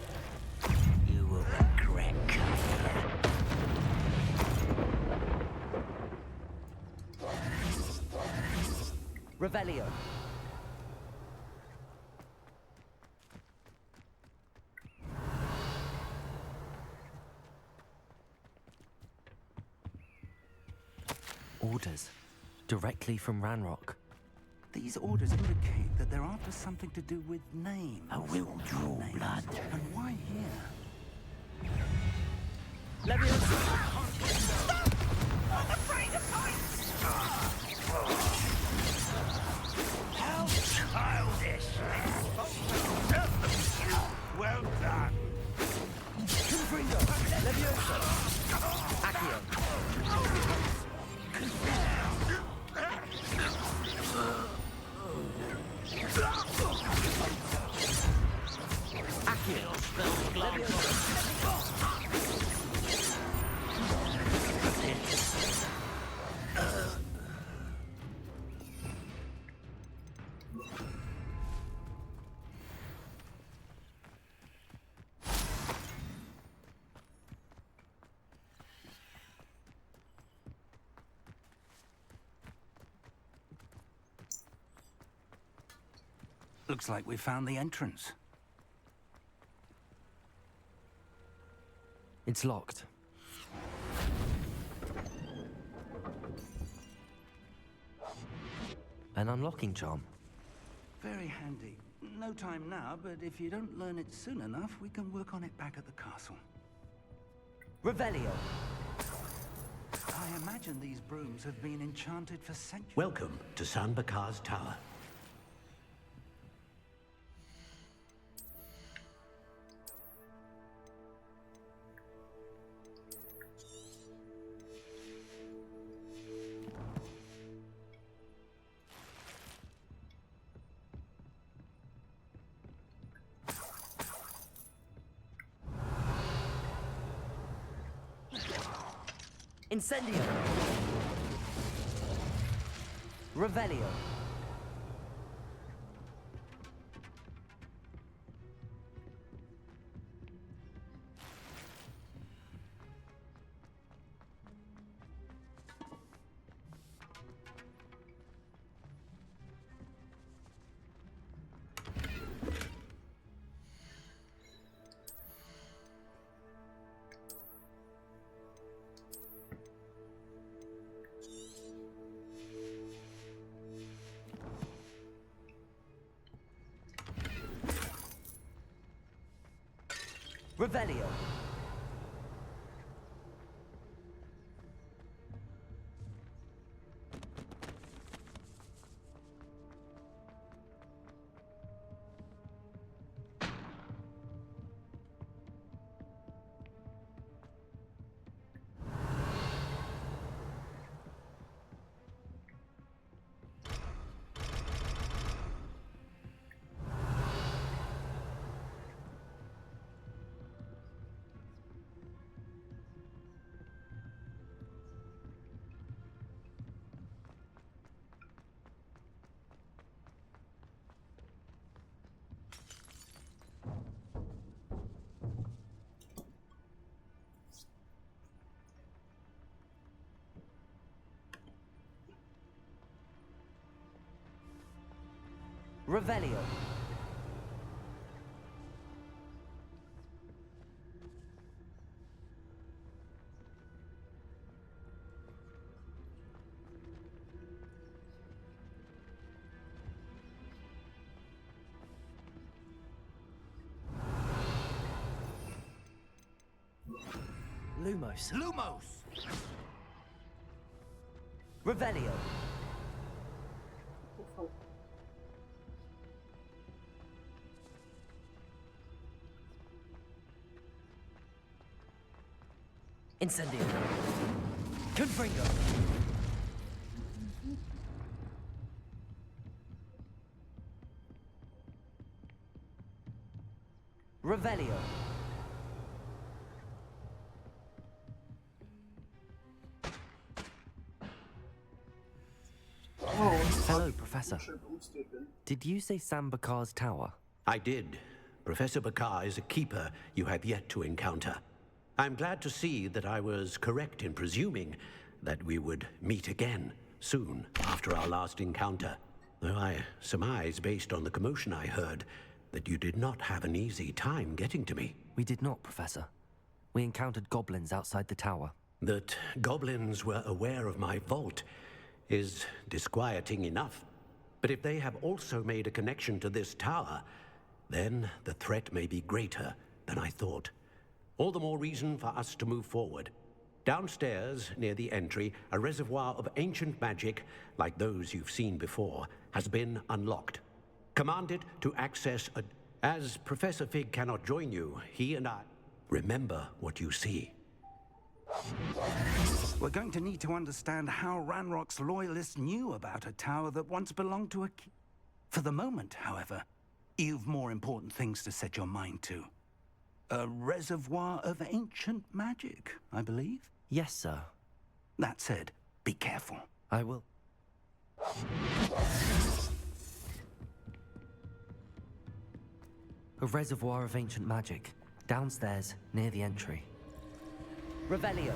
You will regret coming. Revelio. Orders. Directly from Ranrock. These orders indicate that they're after something to do with names. I will draw blood. And why here? How childish! Well done. Confringo. Levioso. Accio. Looks like we found the entrance. It's locked. An unlocking charm. Very handy. No time now, but if you don't learn it soon enough, we can work on it back at the castle. Revelio. I imagine these brooms have been enchanted for centuries. Welcome to San Bakar's Tower. Incendio! Revelio! Revelio. Revelio. Lumos. Lumos! Revelio. Incendio. Confringo. Revelio. Hello, Professor. Did you say San Bakar's Tower? I did. Professor Bakar is a keeper you have yet to encounter. I'm glad to see that I was correct in presuming that we would meet again soon after our last encounter. Though I surmise, based on the commotion I heard, that you did not have an easy time getting to me. We did not, Professor. We encountered goblins outside the tower. That goblins were aware of my vault is disquieting enough. But if they have also made a connection to this tower, then the threat may be greater than I thought. All the more reason for us to move forward. Downstairs, near the entry, a reservoir of ancient magic, like those you've seen before, has been unlocked. Commanded to access a... As Professor Fig cannot join you, he and I... Remember what you see. We're going to need to understand how Ranrock's loyalists knew about a tower that once belonged to a... For the moment, however, you've more important things to set your mind to. A reservoir of ancient magic, I believe? Yes, sir. That said, be careful. I will. A reservoir of ancient magic, downstairs, near the entry. Revelio.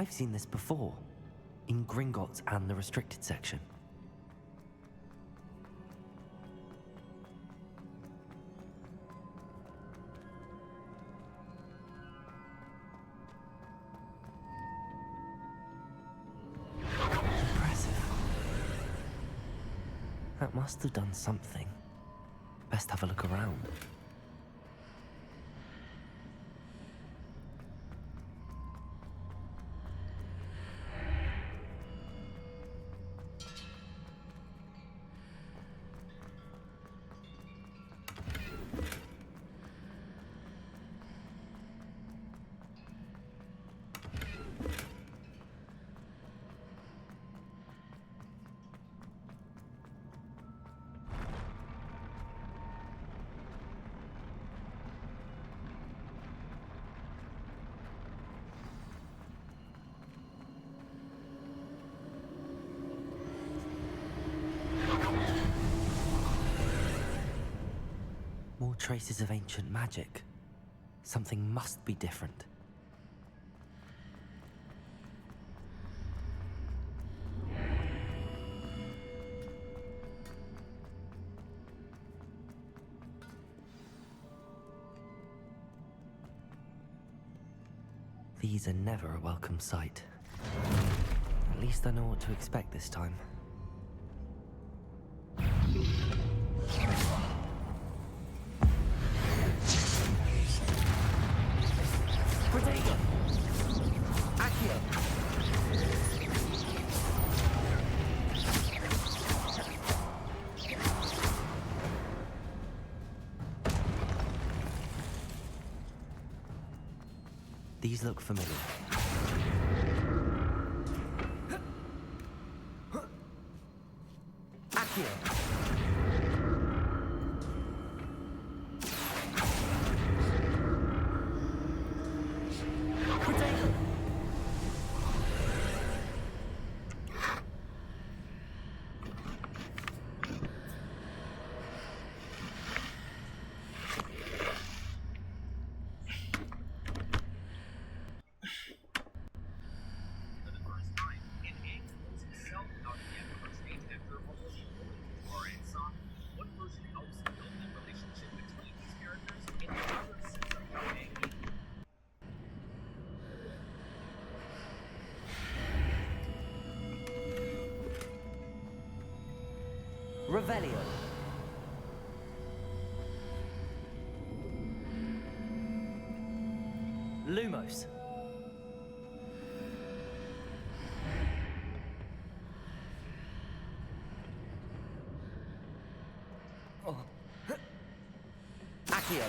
I've seen this before, in Gringotts and the restricted section. Impressive. That must have done something. Best have a look around. More traces of ancient magic. Something must be different. These are never a welcome sight. At least I know what to expect this time. Protego! Accio! These look familiar. Accio! Revelio. Lumos. Oh. Accio.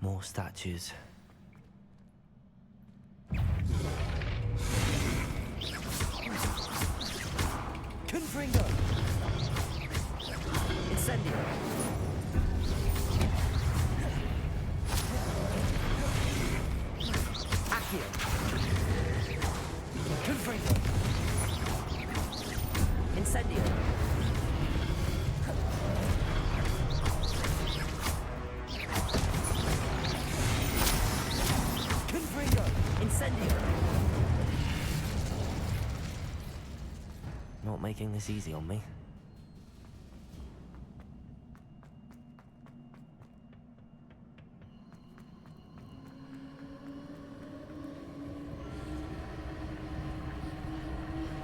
More statues. Confringo! Incendio! Accio! Confringo! Incendio! Confringo! Incendio! Not making this easy on me.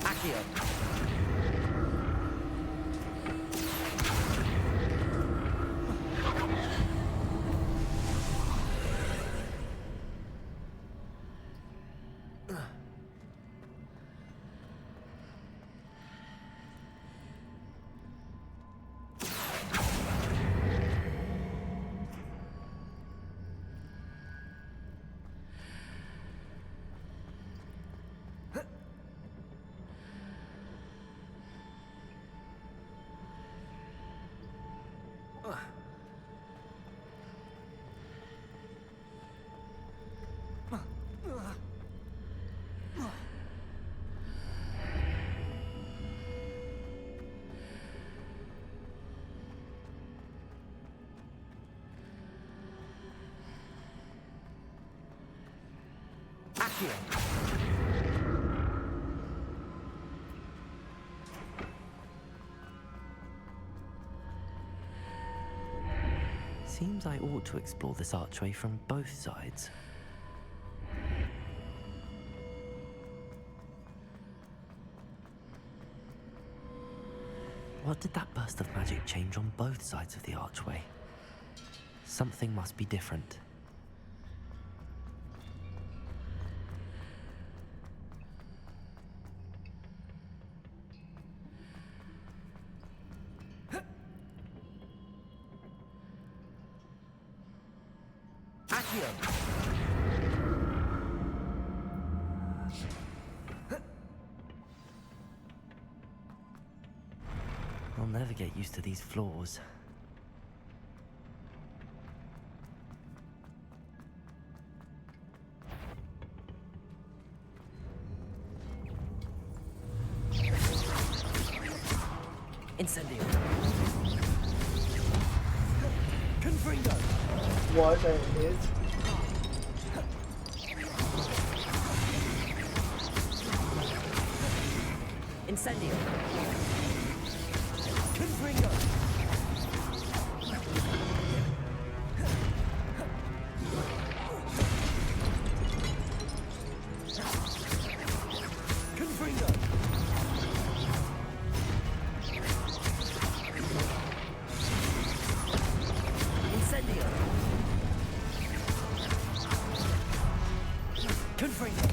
Accio. Accio! Seems I ought to explore this archway from both sides. What did that burst of magic change on both sides of the archway? Something must be different. I'll never get used to these floors. Incendio. Confringo. What that is? Incendio. Confringo. Confringo. Incendio. Confringo.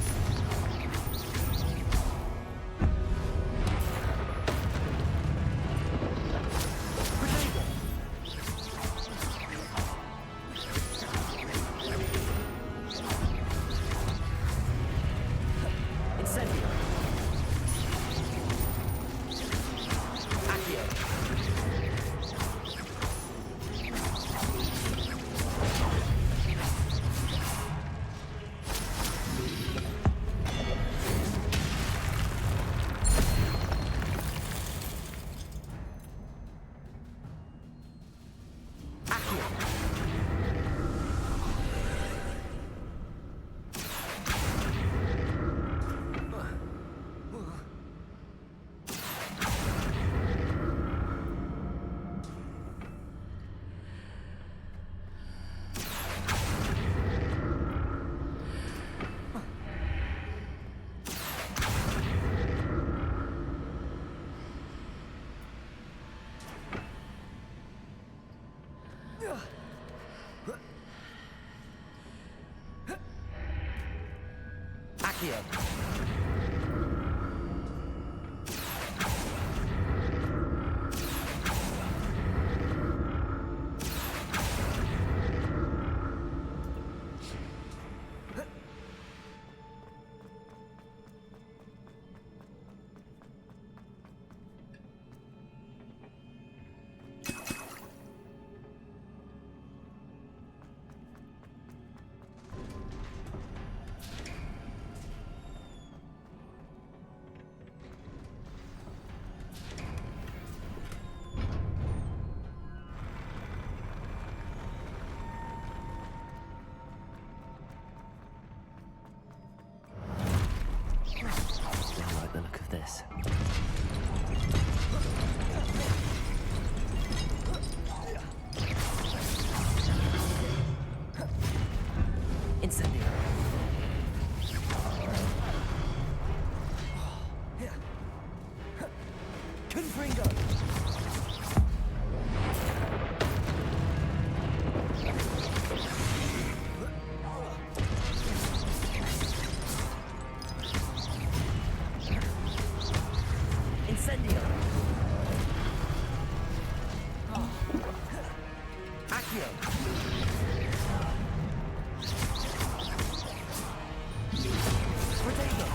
Accio. Don't like the look of this. Incendio. Confringo. Incendio. Accio. Protego.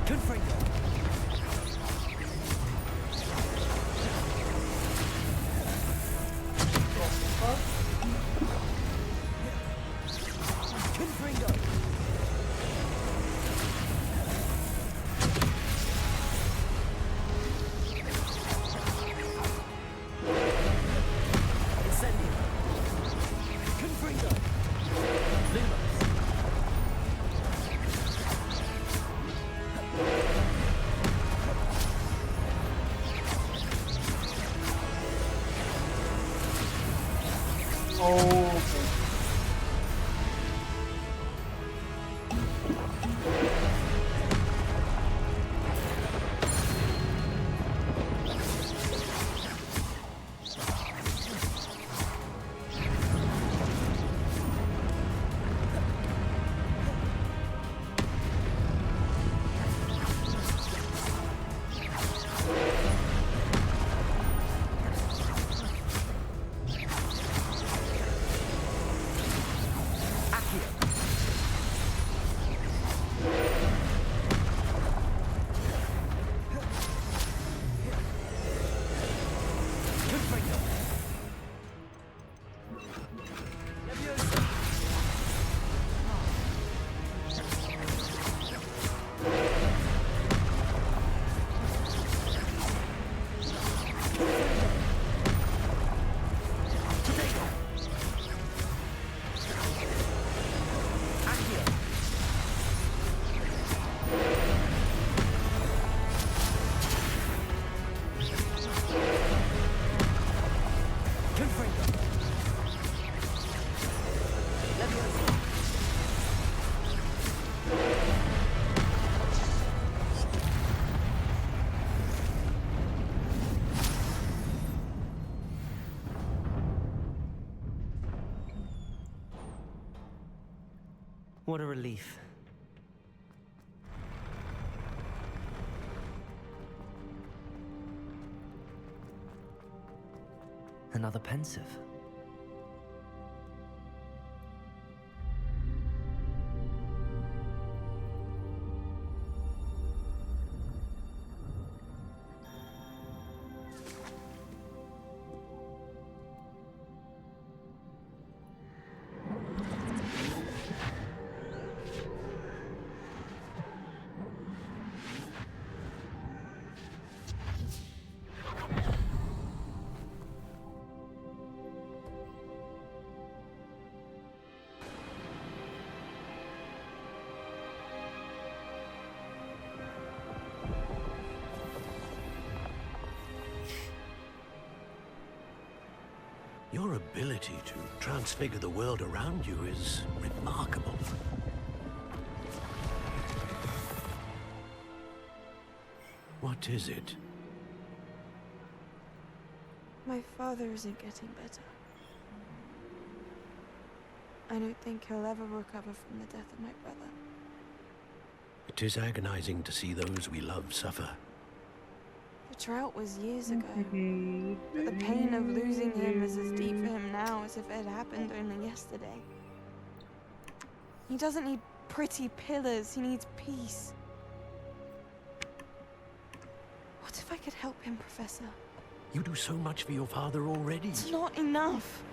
Confringo. Oh, okay. What a relief. Another pensive. Your ability to transfigure the world around you is remarkable. What is it? My father isn't getting better. I don't think he'll ever recover from the death of my brother. It is agonizing to see those we love suffer. The drought was years ago, but the pain of losing him is as deep for him now as if it had happened only yesterday. He doesn't need pretty pillars, he needs peace. What if I could help him, Professor? You do so much for your father already. It's not enough.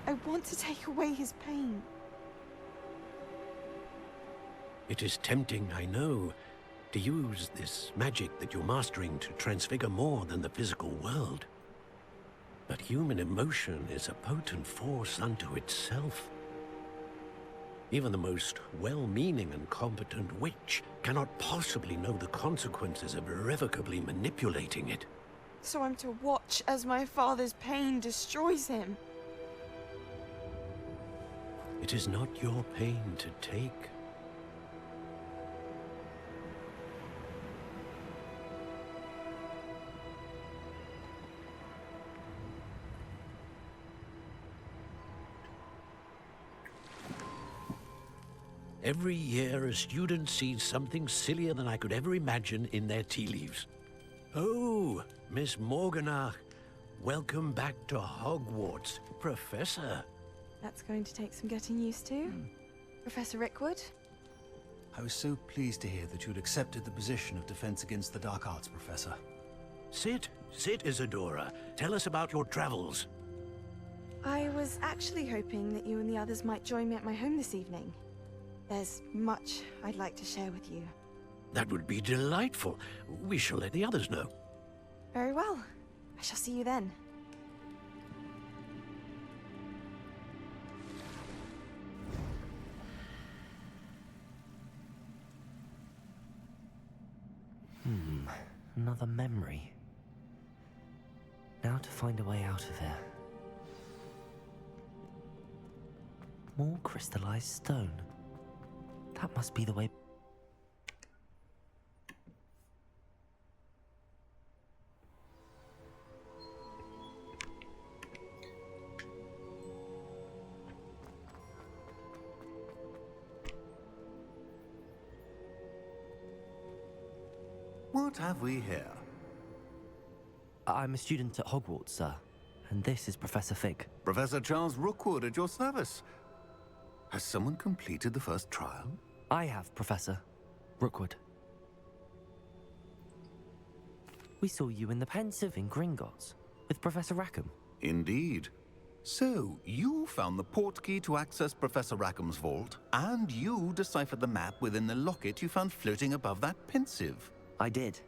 I want to take away his pain. It is tempting, I know, to use this magic that you're mastering to transfigure more than the physical world. But human emotion is a potent force unto itself. Even the most well-meaning and competent witch cannot possibly know the consequences of irrevocably manipulating it. So I'm to watch as my father's pain destroys him. It is not your pain to take. Every year, a student sees something sillier than I could ever imagine in their tea leaves. Oh, Miss Morganach, welcome back to Hogwarts, Professor. That's going to take some getting used to. Professor Rickwood? I was so pleased to hear that you'd accepted the position of Defense Against the Dark Arts, Professor. Sit, Isadora. Tell us about your travels. I was actually hoping that you and the others might join me at my home this evening. There's much I'd like to share with you. That would be delightful. We shall let the others know. Very well. I shall see you then. Another memory. Now to find a way out of here. Small crystallized stone. That must be the way. What have we here? I'm a student at Hogwarts, sir. And this is Professor Fig. Professor Charles Rookwood at your service. Has someone completed the first trial? I have, Professor Rookwood. We saw you in the Pensive in Gringotts with Professor Rackham. Indeed. So, you found the portkey to access Professor Rackham's vault, and you deciphered the map within the locket you found floating above that Pensive. I did.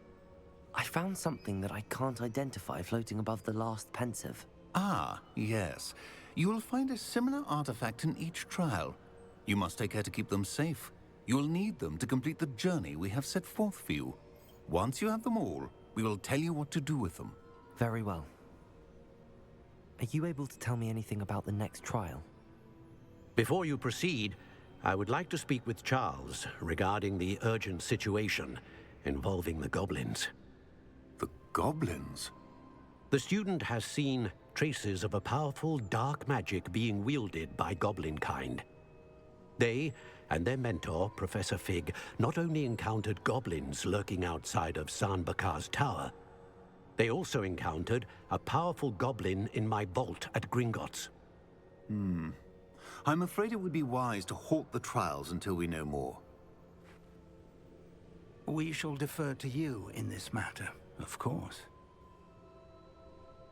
I found something that I can't identify floating above the last Pensive. Ah, yes. You will find a similar artifact in each trial. You must take care to keep them safe. You will need them to complete the journey we have set forth for you. Once you have them all, we will tell you what to do with them. Very well. Are you able to tell me anything about the next trial? Before you proceed, I would like to speak with Charles regarding the urgent situation involving the goblins. The goblins? The student has seen traces of a powerful dark magic being wielded by goblin kind. They and their mentor, Professor Fig, not only encountered goblins lurking outside of San Bakar's tower, they also encountered a powerful goblin in my vault at Gringotts. I'm afraid it would be wise to halt the trials until we know more. We shall defer to you in this matter, of course.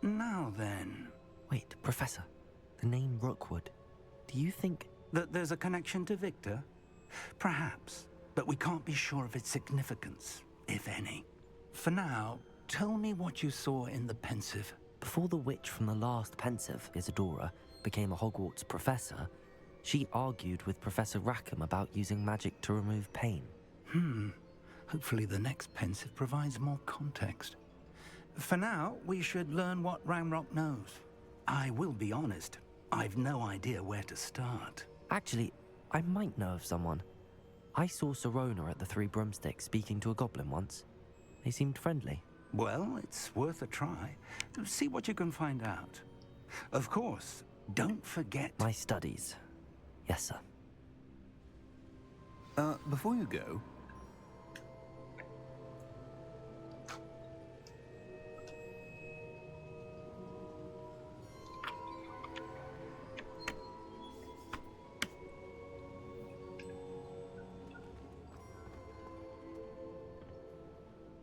Now then... Wait, Professor. The name Rookwood. Do you think... that there's a connection to Victor? Perhaps, but we can't be sure of its significance, if any. For now, tell me what you saw in the Pensive. Before the witch from the last Pensive, Isadora, became a Hogwarts professor, she argued with Professor Rackham about using magic to remove pain. Hopefully the next Pensive provides more context. For now, we should learn what Ranrock knows. I will be honest, I've no idea where to start. Actually, I might know of someone. I saw Sirona at the Three Broomsticks speaking to a goblin once. They seemed friendly. Well, it's worth a try. See what you can find out. Of course, don't forget... My studies. Yes, sir. Before you go...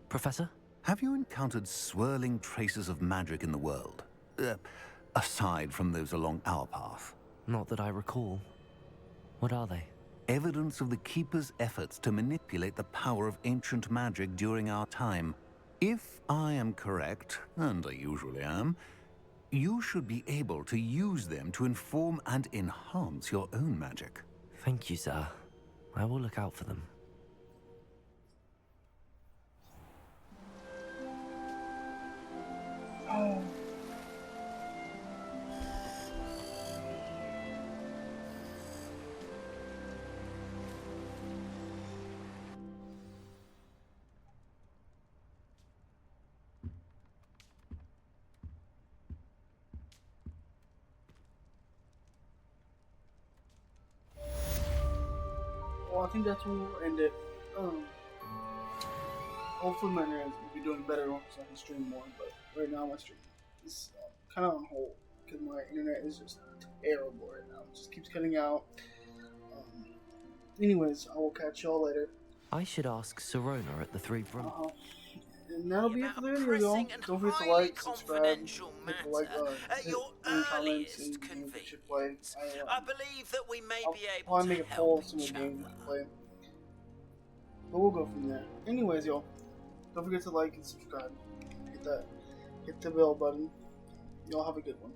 Professor? Have you encountered swirling traces of magic in the world? Aside from those along our path? Not that I recall. What are they? Evidence of the Keeper's efforts to manipulate the power of ancient magic during our time. If I am correct, and I usually am, you should be able to use them to inform and enhance your own magic. Thank you, sir. I will look out for them. Oh. Well, I think that's where we'll end it. Hopefully my internet will be doing better so I can stream more, but right now my stream is kind of on hold because my internet is just terrible right now. It just keeps cutting out. Anyways, I will catch y'all later. I should ask Sirona at the Three Broomsticks. And that'll be it for the video, y'all. Don't forget to like, subscribe, hit the like, hit any comments, and you should play. I believe that we may be able I'll to make a poll of some of the games we play. But we'll go from there. Anyways, y'all, don't forget to like and subscribe. Hit the bell button. Y'all have a good one.